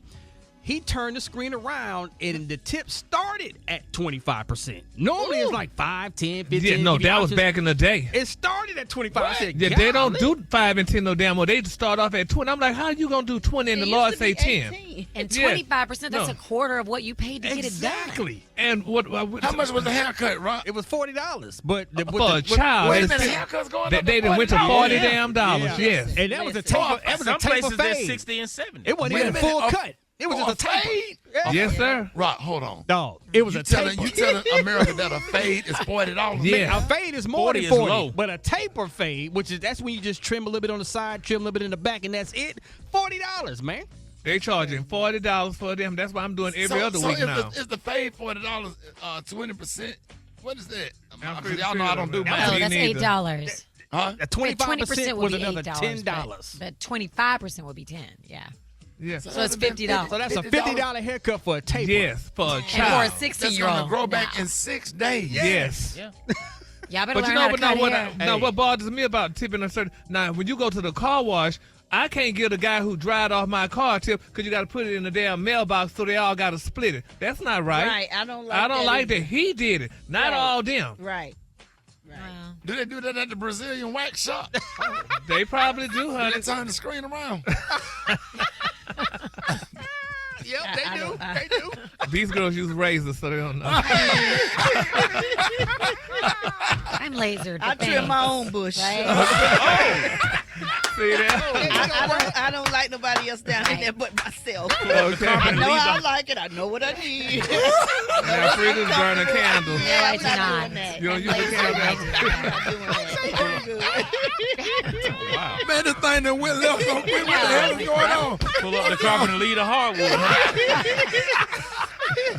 he turned the screen around, and the tip started at 25%. Normally, it's like 5, 10, 15. Yeah, no, that was back in the day. It started at 25. I said, Yeah, they don't golly. do 5 and 10 no damn more. They just start off at 20. I'm like, how you gonna do 20 and the Lord say 10? And Yeah. 25%, that's No. a quarter of what you paid to get it done. Exactly. And what? How much was the haircut, Rock? It was $40, but For a child, Wait a it's- minute, haircuts going they, up they to done went to 40 Yeah. damn dollars. Yeah. Yes. And that was a Listen. taper. That was Some a taper places they're fade. 60 and 70. It wasn't Wait a even a minute, full cut. It was just a taper. fade? Yes, sir. Rock, hold on. Dog, it was You a telling taper. America that a fade is $40? Yeah. A fade is more 40 than is 40, low. but a taper fade, that's when you just trim a little bit on the side, trim a little bit in the back, and that's it. $40, man. They charging $40 for them. That's what I'm doing every other week now. Is the fade $40 20%? What is that? pretty Y'all know I don't do sure. math. No, that's neither. $8. Huh? At 20% would was be another $8. $10. But 25% would be 10. Yeah. Yeah. So it's $50. So that's a $50 haircut for a taper. Yes, for a And for a child. That's going to 16-year-old. grow back in 6 days. Yes. Yeah. Y'all better But you learn know, how to but cut what, hair. what bothers me about tipping a certain now when you go to the car wash, I can't give the guy who dried off my car a tip because you got to put it in the damn mailbox so they all got to split it. That's not right. Right, I don't like I don't that like either. that he did it, not Right. all them. Right. Do they do that at the Brazilian wax shop? They probably do, Do honey. they turn the screen around? Yep, they do. They do. These girls use razors, so they don't know. I'm lasered. I trim my own bush. See that? I don't like nobody else down in there but myself. Okay. I know I like it. I know what I need. Now, Frida's burning candles. No, I do I'm not. doing that. You don't use the candle. Wow. Man, this thing that went left so quick. What the hell is going on? Pull up the carpet and leave the hardwood.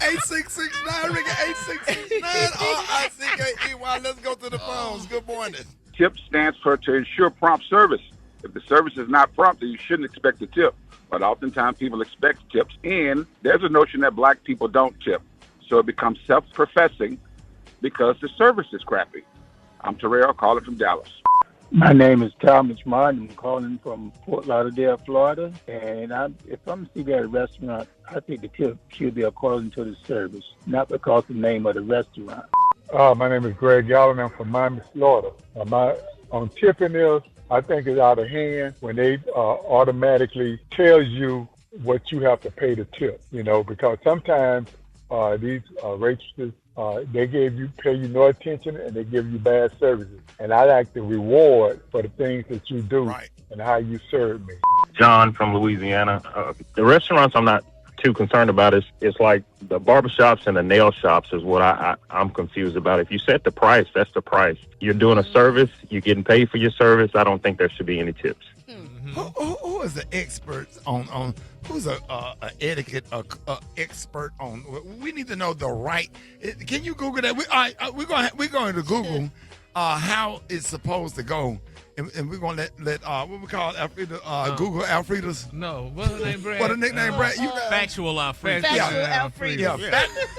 8669, Ricky, 8669, R-I-C-K-E-Y. Let's go to the phones. Good morning. TIP stands for to ensure prompt service. If the service is not prompt, then you shouldn't expect a tip. But oftentimes people expect tips. And there's a notion that black people don't tip. So it becomes self-professing because the service is crappy. I'm Terrell, calling from Dallas. My name is Thomas Martin. I'm calling from Fort Lauderdale, Florida. And if I'm sitting at a restaurant, I think the tip should be according to the service, not because of the name of the restaurant. My name is Greg Allen. I'm from Miami, Florida. On tipping is, I think it's out of hand when they automatically tells you what you have to pay the tip, because sometimes these waitresses, they pay you no attention and they give you bad services. And I like the reward for the things that you do and how you serve me. John from Louisiana. The restaurants I'm not too concerned about. It's like the barbershops and the nail shops is what I'm confused about. If you set the price, that's the price. You're doing a service, you're getting paid for your service. I don't think there should be any tips. Who is the expert on who's a etiquette expert on? We need to know the right. Can you Google that? We're going to Google how it's supposed to go. And we're gonna let what we call Alfreda, Google Alfredas. No, what's her name, Brat? What a nickname, Brat? Factual Alfredas.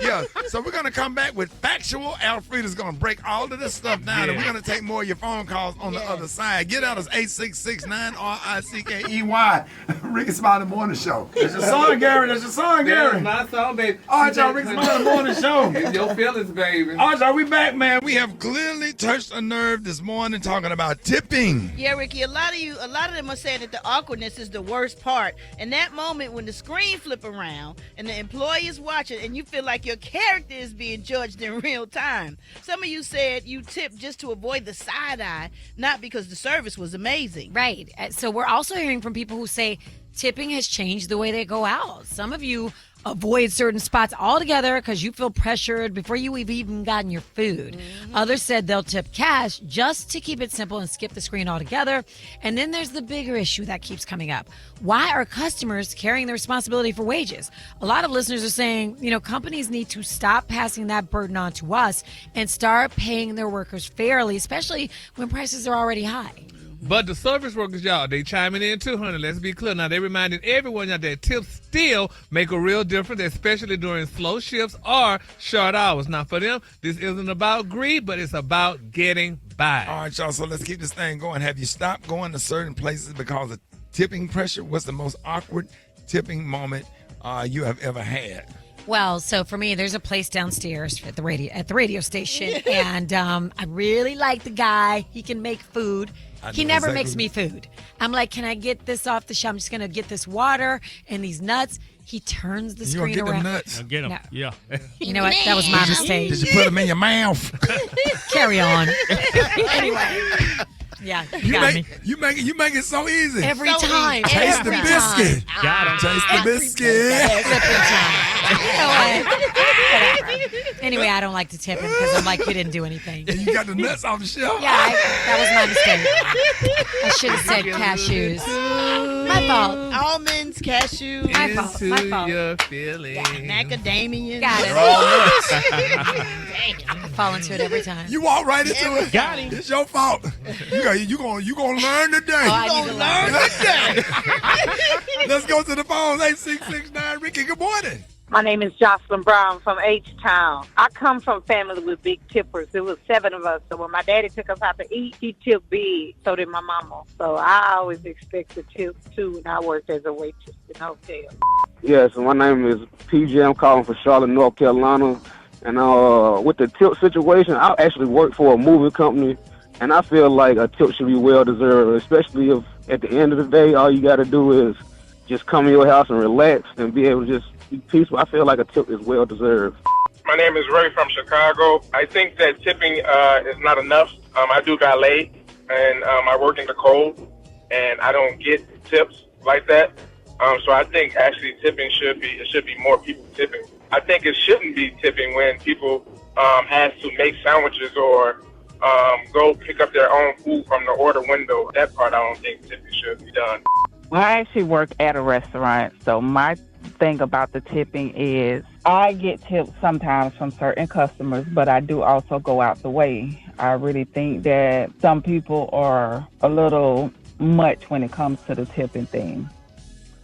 Yeah. So we're gonna come back with factual Alfredas. Gonna break all of this stuff down, and we're gonna take more of your phone calls on the other side. Get out us 866-9RICKEY. Rickey Smiley Morning Show. That's your song, Gary. That's your song, Gary. That's my song, baby. All right, y'all. Rickey Smiley Morning Show. It's your feelings, baby. All right, y'all. We back, man. We have clearly touched a nerve this morning talking about tipping. Yeah, Ricky, a lot of them are saying that the awkwardness is the worst part. And that moment when the screen flip around and the employee is watching and you feel like your character is being judged in real time. Some of you said you tipped just to avoid the side eye, not because the service was amazing. Right. So we're also hearing from people who say tipping has changed the way they go out. Some of you avoid certain spots altogether because you feel pressured before you've even gotten your food. Mm-hmm. Others said they'll tip cash just to keep it simple and skip the screen altogether. And then there's the bigger issue that keeps coming up. Why are customers carrying the responsibility for wages? A lot of listeners are saying, companies need to stop passing that burden on to us and start paying their workers fairly, especially when prices are already high. But the service workers, y'all, they chiming in too, honey. Let's be clear. Now, they reminded everyone y'all that tips still make a real difference, especially during slow shifts or short hours. Now, for them, this isn't about greed, but it's about getting by. All right, y'all, so let's keep this thing going. Have you stopped going to certain places because of tipping pressure? What's the most awkward tipping moment you have ever had? Well, so for me, there's a place downstairs at the radio station, and I really like the guy. He can make food. He never makes me food. I'm like, can I get this off the shelf? I'm just going to get this water and these nuts. He turns the screen around. You gonna get them nuts? Get them. No. Yeah. You know what? That was my mistake. Did you put them in your mouth? Carry on. Anyway. Yeah, you make it so easy. Every time. Taste Every the biscuit. Time. Got him. Taste the biscuit. Anyway, I don't like to tip him because I'm like, you didn't do anything. And you got the nuts off the shelf? Yeah, that was my mistake. I should have said cashews. My fault. Almonds, cashews. My fault. Your feelings. Macadamia. Got it. I fall into it every time. You walk right into it. Got him. It's your fault. You gonna learn today. Oh, you gonna learn today. Let's go to the phone. 8669 Ricky. Good morning. My name is Jocelyn Brown from H-Town. I come from a family with big tippers. There was 7 of us. So when my daddy took us out to eat, he tipped big. So did my mama. So I always expect to tip, too, when I worked as a waitress in hotels. Yes, my name is PJ. I'm calling from Charlotte, North Carolina. And with the tip situation, I actually work for a moving company. And I feel like a tip should be well-deserved, especially if at the end of the day, all you got to do is just come in your house and relax and be able to just be peaceful. I feel like a tip is well-deserved. My name is Ray from Chicago. I think that tipping is not enough. I do valet, and I work in the cold, and I don't get tips like that. So I think actually tipping should be more people tipping. I think it shouldn't be tipping when people have to make sandwiches or go pick up their own food from the order window. That part I don't think tipping should be done. Well, I actually work at a restaurant, so my thing about the tipping is I get tips sometimes from certain customers, but I do also go out the way. I really think that some people are a little much when it comes to the tipping thing.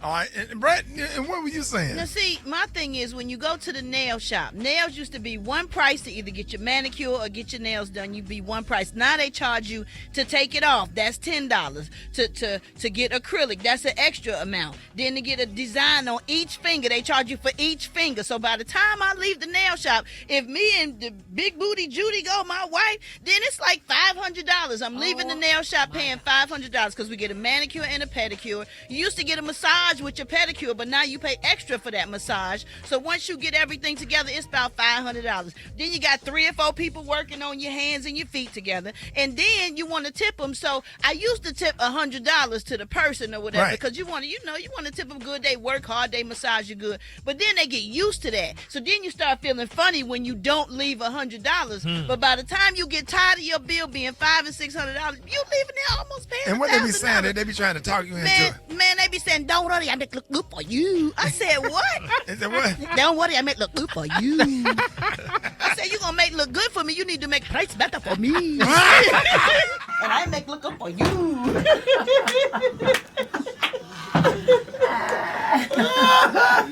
All right, and Brat, and what were you saying? Now, see, my thing is when you go to the nail shop, nails used to be one price to either get your manicure or get your nails done. You'd be one price. Now they charge you to take it off. That's $10. To get acrylic, that's an extra amount. Then to get a design on each finger, they charge you for each finger. So by the time I leave the nail shop, if me and the big booty Judy go, my wife, then it's like $500. I'm leaving the nail shop paying $500 because we get a manicure and a pedicure. You used to get a massage with your pedicure, but now you pay extra for that massage. So once you get everything together, it's about $500. Then you got 3 or 4 people working on your hands and your feet together, and then you want to tip them. So I used to tip $100 to the person or whatever, because you want to tip them good. They work hard, they massage you good, but then they get used to that. So then you start feeling funny when you don't leave $100. But by the time you get tired of your bill being $500 and $600, you leaving there almost paying. And what they be saying? They be trying to talk you into it. Man, they be saying, "Don't worry, I make look good for you." I said, "What?" They said, "What?" "Don't worry, I make look good for you." I said, "You gonna make look good for me? You need to make price better for me." And I make look good for you.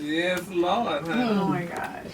Yes, Lord. Huh? Oh my gosh.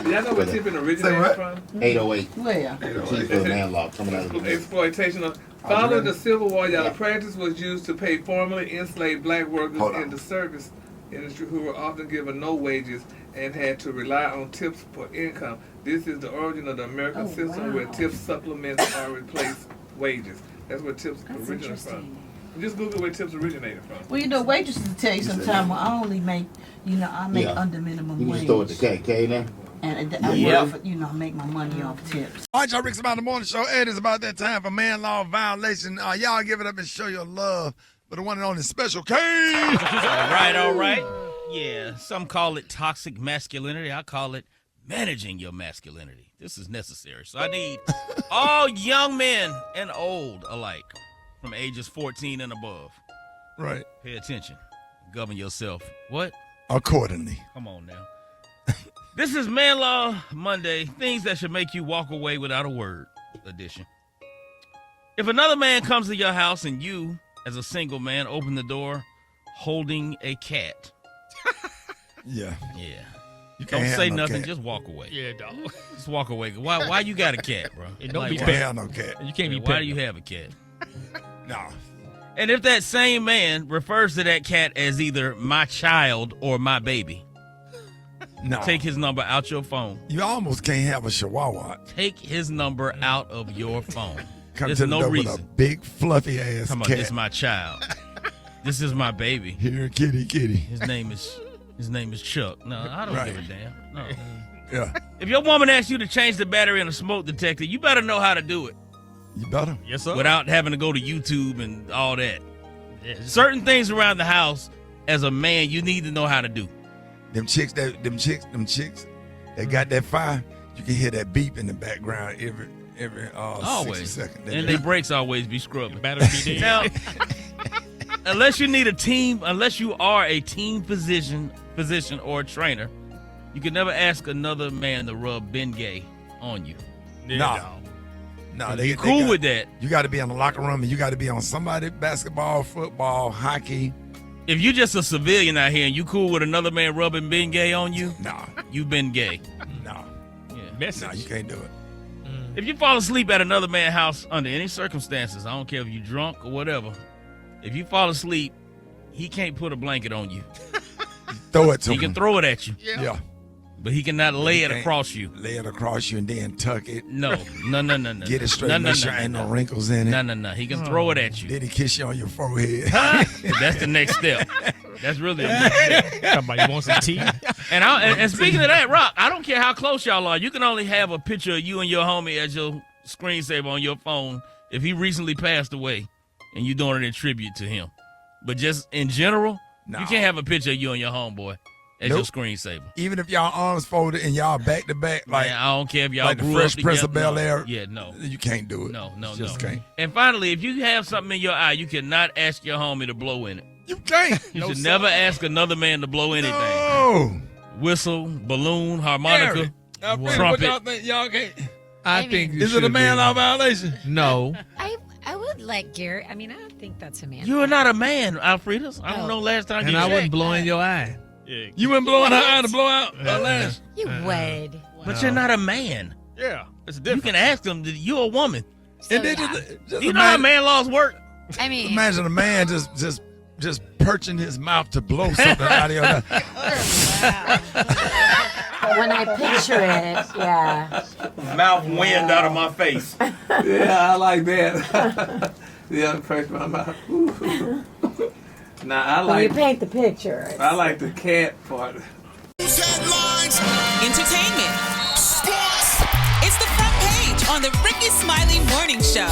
Y'all know where tipping originated from? 808. Where? Chief of landlord coming out of the Exploitation of. Following the Civil War, the practice was used to pay formerly enslaved black workers in the service industry who were often given no wages and had to rely on tips for income. This is the origin of the American system where tips supplements or replace wages. That's where tips originated from. Just Google where tips originated from. Well, waitresses will tell you sometime, well, I only make, I make under minimum wage. You can store at the KK now. And I work for, I make my money off tips. All right, y'all, Rick's About the Morning Show. Ed, it's about that time for man law violation. Y'all give it up and show your love for the one and only Special K. All right. Yeah, some call it toxic masculinity. I call it managing your masculinity. This is necessary. So I need all young men and old alike from ages 14 and above. Right. Pay attention. Govern yourself. What? Accordingly. Come on now. This is Man Law Monday, things that should make you walk away without a word edition. If another man comes to your house and you, as a single man, open the door holding a cat. Yeah. You don't say nothing, just walk away. Yeah, dog. Just walk away. Why you got a cat, bro? Don't be paying no cat. You can't be Why do you have a cat? No. And if that same man refers to that cat as either my child or my baby, no. Take his number out your phone. You almost can't have a chihuahua. Take his number out of your phone. Come There's to the no door reason. with a big fluffy ass Come on, cat. this is my child. This is my baby. Here, kitty. His name is Chuck. No, I don't give a damn. No. Yeah. If your woman asks you to change the battery in a smoke detector, you better know how to do it. You better. Yes, sir. Without having to go to YouTube and all that. Certain things around the house, as a man, you need to know how to do. Them chicks that got that fire, you can hear that beep in the background every always 60 seconds. And their brakes always be scrubbing. Battery be Now, unless you are a team physician or a trainer, you can never ask another man to rub Bengay on you. No, they cool with that. You got to be in the locker room and you got to be on somebody basketball, football, hockey. If you just a civilian out here and you cool with another man rubbing Bengay on you, you been gay. No. Yeah. No, you can't do it. If you fall asleep at another man's house under any circumstances, I don't care if you drunk or whatever, if you fall asleep, he can't put a blanket on you. Throw it to him. He can throw it at you. Yeah. But he cannot lay it across you. Lay it across you and then tuck it. No. Get it straight. Make sure ain't no wrinkles in it. No. He can throw it at you. Then he kiss you on your forehead. That's the next step. That's really the next step. Somebody want some tea? And speaking of that, Rock, I don't care how close y'all are. You can only have a picture of you and your homie as your screensaver on your phone if he recently passed away and you're doing it in tribute to him. But just in general, you can't have a picture of you and your homeboy as your screensaver. Even if y'all arms folded and y'all back to back, like man, I don't care if y'all like grew the Fresh up Prince together. of Bel-Air. Yeah, no. You can't do it. No. Just can't. And finally, if you have something in your eye, you cannot ask your homie to blow in it. You can't. You should never ask another man to blow anything. No. Whistle, balloon, harmonica, What y'all think? Y'all can't. I think Is it a man law violation? No. I will would let Gary. I mean, I don't think that's a man. You are not a man, Alfredas. I don't know last time And you I checked. wasn't blowing your eye. Yeah. You wouldn't blow her eye to blow out her lash? You would. But you're not a man. Yeah, it's You different. can ask them that you're a woman. So, And then yeah. just You know how man laws work? I mean, imagine a man just perching his mouth to blow something out of your eye. when I picture it, yeah. Mouth wind out of my face. Yeah, I like that. Yeah, press my mouth. Nah, I When you like paint the picture. the cat part. Entertainment. Sports. It's the front page on the Rickey Smiley Morning Show.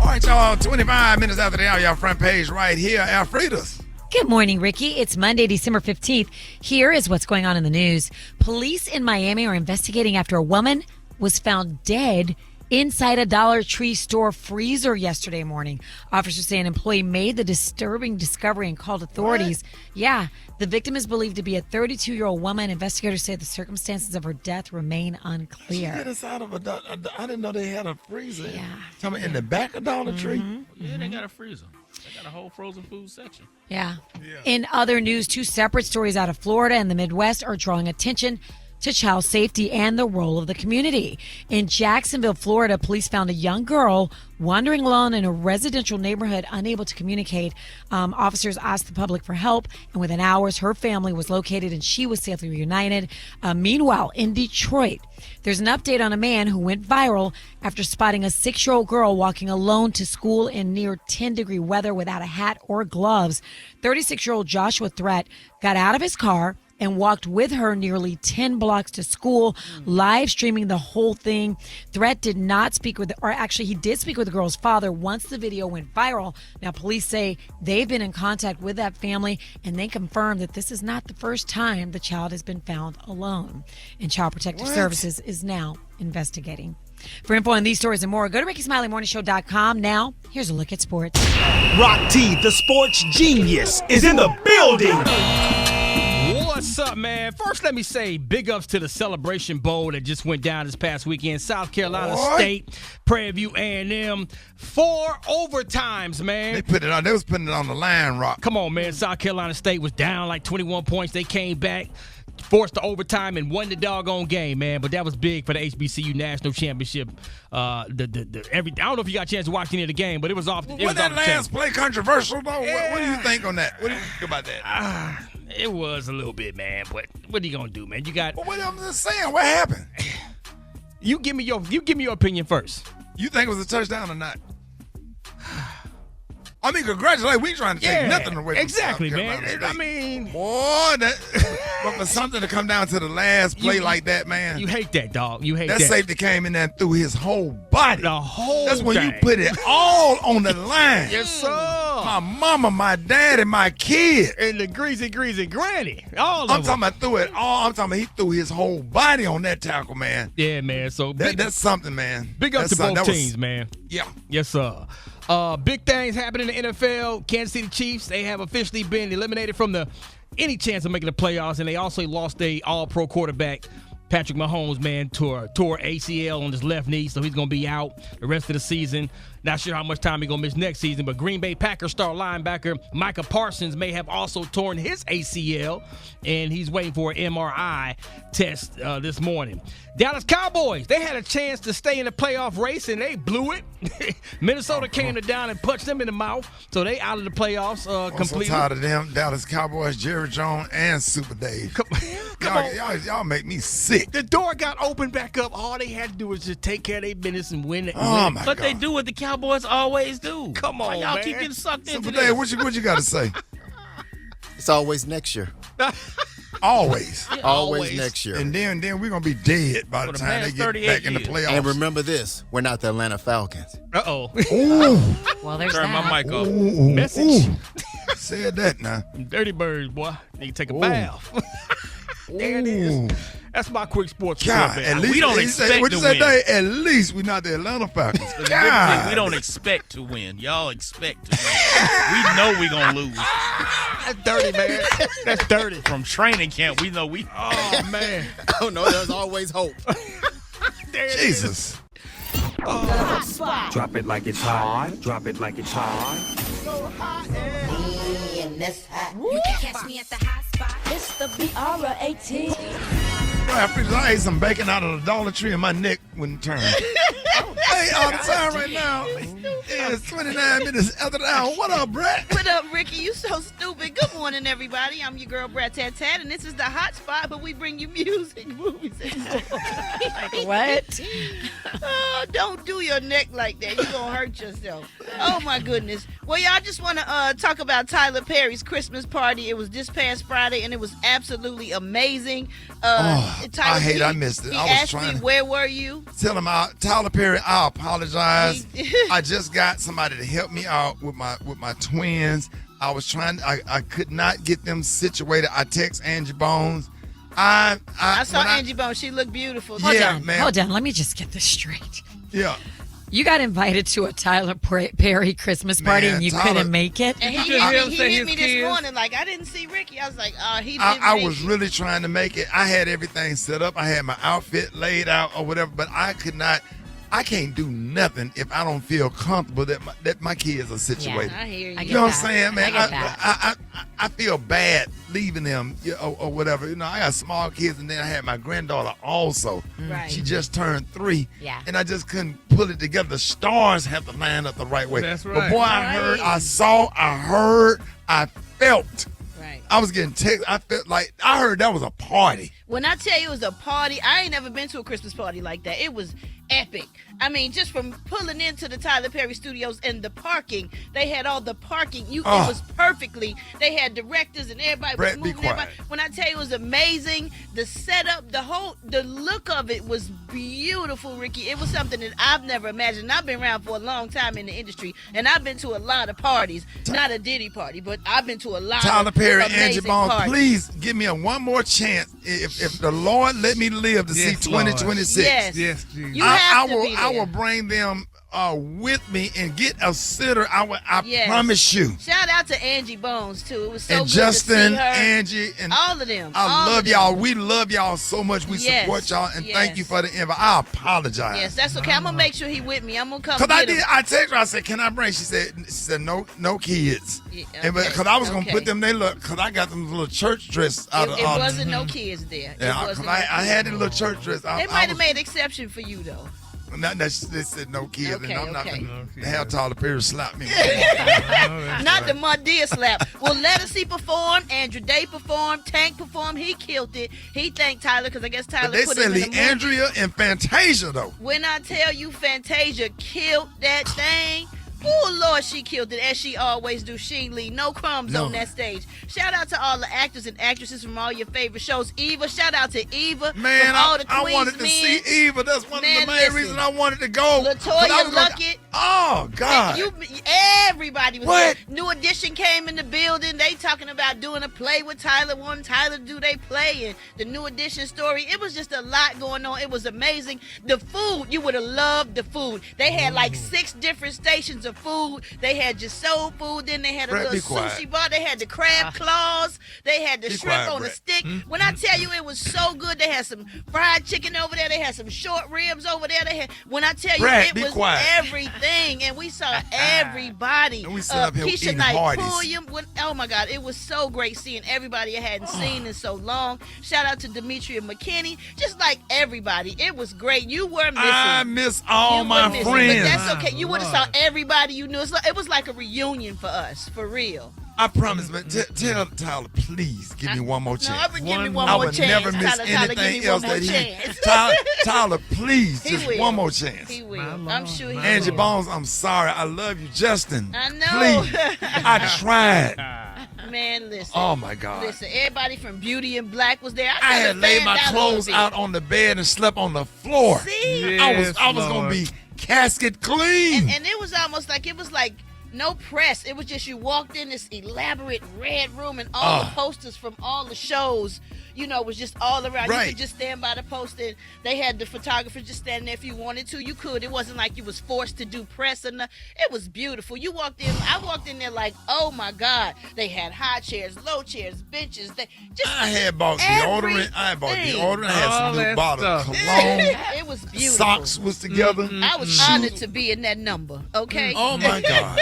All right, y'all, 25 minutes after the hour, y'all front page right here, Alfredas. Good morning, Ricky. It's Monday, December 15th. Here is what's going on in the news. Police in Miami are investigating after a woman was found dead inside a Dollar Tree store freezer yesterday morning. Officers say an employee made the disturbing discovery and called authorities. What? Yeah, the victim is believed to be a 32-year-old woman. Investigators say the circumstances of her death remain unclear. She get inside of I didn't know they had a freezer. Yeah. Tell me, in the back of Dollar Tree? Yeah, they got a freezer. They got a whole frozen food section. Yeah. In other news, two separate stories out of Florida and the Midwest are drawing attention to child safety and the role of the community. In Jacksonville, Florida, police found a young girl wandering alone in a residential neighborhood, unable to communicate. Officers asked the public for help, and within hours, her family was located and she was safely reunited. Meanwhile, in Detroit, there's an update on a man who went viral after spotting a 6-year-old girl walking alone to school in near 10-degree weather without a hat or gloves. 36-year-old Joshua Threat got out of his car and walked with her nearly 10 blocks to school, live streaming the whole thing. Threat did not speak with, or actually he did speak with the girl's father once the video went viral. Now police say they've been in contact with that family and they confirm that this is not the first time the child has been found alone. And Child Protective Services is now investigating. For info on these stories and more, go to RickySmileyMorningShow.com. Now, here's a look at sports. Rock T, the sports genius, is in the building. What's up, man? First, let me say big ups to the Celebration Bowl that just went down this past weekend. South Carolina State, Prairie View A&M, 4 overtimes, man. They put it on. They was putting it on the line, Rock. Come on, man. South Carolina State was down like 21 points. They came back, forced the overtime, and won the doggone game, man. But that was big for the HBCU National Championship. I don't know if you got a chance to watch any of the game, but it was off. Was that last play controversial, though? Yeah. What do you think on that? What do you think about that? It was a little bit, man. But what are you gonna do, man? You got. Well, what I'm just saying, what happened? You give me your opinion first. You think it was a touchdown or not? I mean, congratulations. We ain't trying to take nothing away from exactly, South man. Carolina State. I mean, boy, but for something to come down to the last play like that, man. You hate that, dog. You hate that. That safety came in there and threw his whole body. The whole That's when thing. you put it all on the line. Yes, sir. My mama, my dad, and my kid. And the greasy granny. All of I'm them. talking about threw it all. I'm talking about he threw his whole body on that tackle, man. Yeah, man. So that's something, man. Big up to both teams, man. Yeah. Yes, sir. Big things happening in the NFL. Kansas City Chiefs, they have officially been eliminated from any chance of making the playoffs, and they also lost a all-pro quarterback, Patrick Mahomes, man, tore ACL on his left knee, so he's going to be out the rest of the season. Not sure how much time he's going to miss next season, but Green Bay Packers star linebacker Micah Parsons may have also torn his ACL, and he's waiting for an MRI test this morning. Dallas Cowboys, they had a chance to stay in the playoff race, and they blew it. Minnesota came down and punched them in the mouth, so they out of the playoffs completely. I'm so tired of them Dallas Cowboys, Jerry Jones, and Super Dave. Y'all make me sick. The door got opened back up. All they had to do was just take care of their business and win it. But they do what the Cowboys always do. Come on, Why y'all man. keep getting sucked into Super this? Dave, what you got to say? It's always next year. Always. Always next year. And then we're going to be dead by the time they get back in the playoffs. And remember this, we're not the Atlanta Falcons. Uh-oh. Well, there's Turn that. my mic off. Message. Said that now. Dirty birds, boy. Need to take a bath. There it is. That's my quick sports God, report, at man. least We don't what expect you to said, win. Dave? At least we're not the Atlanta Falcons. We God. don't expect to win. Y'all expect to win. We know we're going to lose. That's dirty, man. That's dirty. From training camp, we know we. Oh, man. Oh, no, there's always hope. There it Jesus. is. Hot spot. Drop it like it's hot. Drop it like it's hot. You can catch me at the hot spot. It's the BR18. I ate some bacon out of the Dollar Tree and my neck wouldn't turn. Hey, all the time right now. It's 29 minutes after the hour. What up, Brat? What up, Ricky? You so stupid. Good morning, everybody. I'm your girl, Brat Tat Tat, and this is the Hot Spot, but we bring you music, movies, and more. What? Oh, don't do your neck like that. You're going to hurt yourself. Oh, my goodness. Well, y'all, I just want to talk about Tyler Perry's Christmas party. It was this past Friday, and it was absolutely amazing. Tyler, I missed it. He I was asked trying me, where were you? Tell him, Tyler Perry, I apologize. I just got somebody to help me out with my twins. I was trying. I could not get them situated. I text Angie Bones. I saw Angie Bones. She looked beautiful. Hold on. Let me just get this straight. Yeah. You got invited to a Tyler Perry Christmas party and you couldn't make it? And he hit me this morning like, I didn't see Ricky. I was like, he didn't I was really trying to make it. I had everything set up. I had my outfit laid out or whatever, but I can't do nothing if I don't feel comfortable that my kids are situated. Yeah, I hear you. You know what I'm saying, man? I feel bad leaving them or whatever. You know, I got small kids, and then I had my granddaughter also. Right. She just turned 3. Yeah. And I just couldn't pull it together. The stars have to line up the right way. That's right. But boy, I heard, I saw, I heard, I felt. Right. I was getting text. I felt like I heard that was a party. When I tell you it was a party, I ain't never been to a Christmas party like that. It was epic. I mean, just from pulling into the Tyler Perry Studios and the parking, they had all the parking. It was perfectly. They had directors and everybody was moving. Everybody. When I tell you it was amazing, the setup, the look of it was beautiful, Ricky. It was something that I've never imagined. I've been around for a long time in the industry, and I've been to a lot of parties. Not a Diddy party, but I've been to a lot Tyler of Perry, amazing Angie Bones, parties. please give me one more chance. If the Lord let me live to see 2026, yes, Jesus. You have to be there. I will bring them with me and get a sitter. I promise you. Shout out to Angie Bones too. It was so and good Justin, to see her. Angie, and all of them. I love y'all. We love y'all so much. We support y'all, and thank you for the invite. I apologize. Yes, that's okay. I'm gonna make sure he with me. I'm gonna come. Cause get him. I texted her. I said, "Can I bring?" She said, "No kids." Yeah, and because I was gonna put them, because I got them little church dress out it of. It wasn't no kids there. Yeah, because I had a little church dress. They might have made exception for you though. They said no kids, okay, and I'm not going to have Tyler Perry slap me. Not the Madea slap. Well, Lettucey performed, Andrew Day performed, Tank performed. He killed it. He thanked Tyler because I guess Tyler but put they him in the said Andrea and Fantasia, though. When I tell you Fantasia killed that thing, oh, Lord, she killed it, as she always do. She ain't leave no crumbs on that stage. Shout out to all the actors and actresses from all your favorite shows. Eva, shout out to Eva. Man, from all the I wanted to see Eva. That's one of the main reasons I wanted to go. LaToya Luckett. Oh, God. Everybody was there. New Edition came in the building. They talking about doing a play with Tyler. Wanting Tyler to do their play and the New Edition story. It was just a lot going on. It was amazing. The food, you would have loved the food. They had like 6 different stations of food. They had just soul food. Then they had a little sushi bar. They had the crab claws. They had the shrimp on a stick. When I tell you it was so good, they had some fried chicken over there. They had some short ribs over there. They had. When I tell you it was everything, and we saw everybody. And we sat up here Keisha eating Knight, parties. Pulliam. Oh my God, it was so great seeing everybody I hadn't seen in so long. Shout out to Demetria McKinney. Just like everybody, it was great. You were missing. I miss all my friends. But that's okay. You would have saw everybody you knew. It was like a reunion for us, for real. I promise, man. Tell Tyler, please give me one more chance. Give me one more I would chance. never miss Tyler, anything else that he. Tyler, please, just one more chance. He will. I'm sure he will. Angie Bones, I'm sorry. I love you, Justin. I know. Please. I tried. Man, listen. Oh my God. Listen, everybody from Beauty and Black was there. I had laid my clothes out on the bed and slept on the floor. See? I was gonna be casket clean. And it was almost like No press. It was just you walked in this elaborate red room and all the posters from all the shows, was just all around. Right. You could just stand by the poster. And they had the photographers just standing there if you wanted to. You could. It wasn't like you was forced to do press or nothing. It was beautiful. You walked in. I walked in there like, oh my God. They had high chairs, low chairs, benches. I had bought deodorant. I had some new bottle of cologne. It was beautiful. Socks was together. I was honored to be in that number. Okay. Oh my God.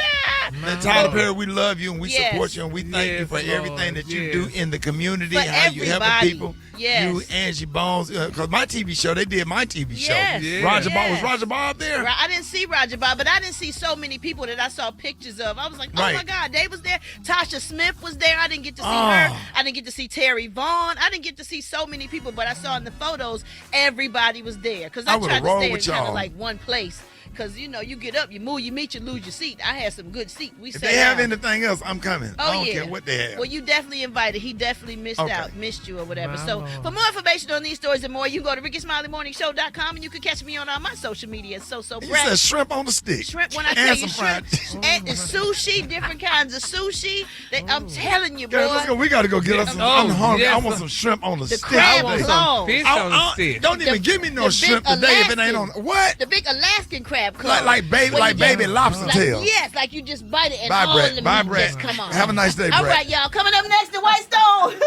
Tyler Perry, we love you and we support you and we thank you for everything that you do in the community, for how you help people. Yes. You, Angie Bones, because my TV show, they did my TV show. Yes. Roger Ball, was Roger Ball up there? I didn't see Roger Ball, but I didn't see so many people that I saw pictures of. I was like, oh my God, they was there. Tasha Smith was there. I didn't get to see her. I didn't get to see Terry Vaughn. I didn't get to see so many people, but I saw in the photos, everybody was there. Because I tried to stay in kind of like one place. Because, you get up, you move, you meet, you lose your seat. I had some good seats. If they have anything else, I'm coming. I don't care what they have. Well, you definitely invited. He definitely missed you or whatever. So for more information on these stories and more, you can go to RickySmileyMorningShow.com and you can catch me on all my social media. So Brat. He said shrimp on the stick. Shrimp, when I tell you shrimp, and sushi, different kinds of sushi. I'm telling you, boy. Let's go. We got to go get us some. I'm hungry. I want some shrimp on the stick. Crab claw. Fish on the stick. Don't even give me no shrimp today if it ain't on. What? The big Alaskan crab claw. Like baby lobster tail. Yes, like you just bite it and Bye, all Brat. the Bye, meat Brat. just come on. Have a nice day, Brat. All right, y'all. Coming up next, the White Stone.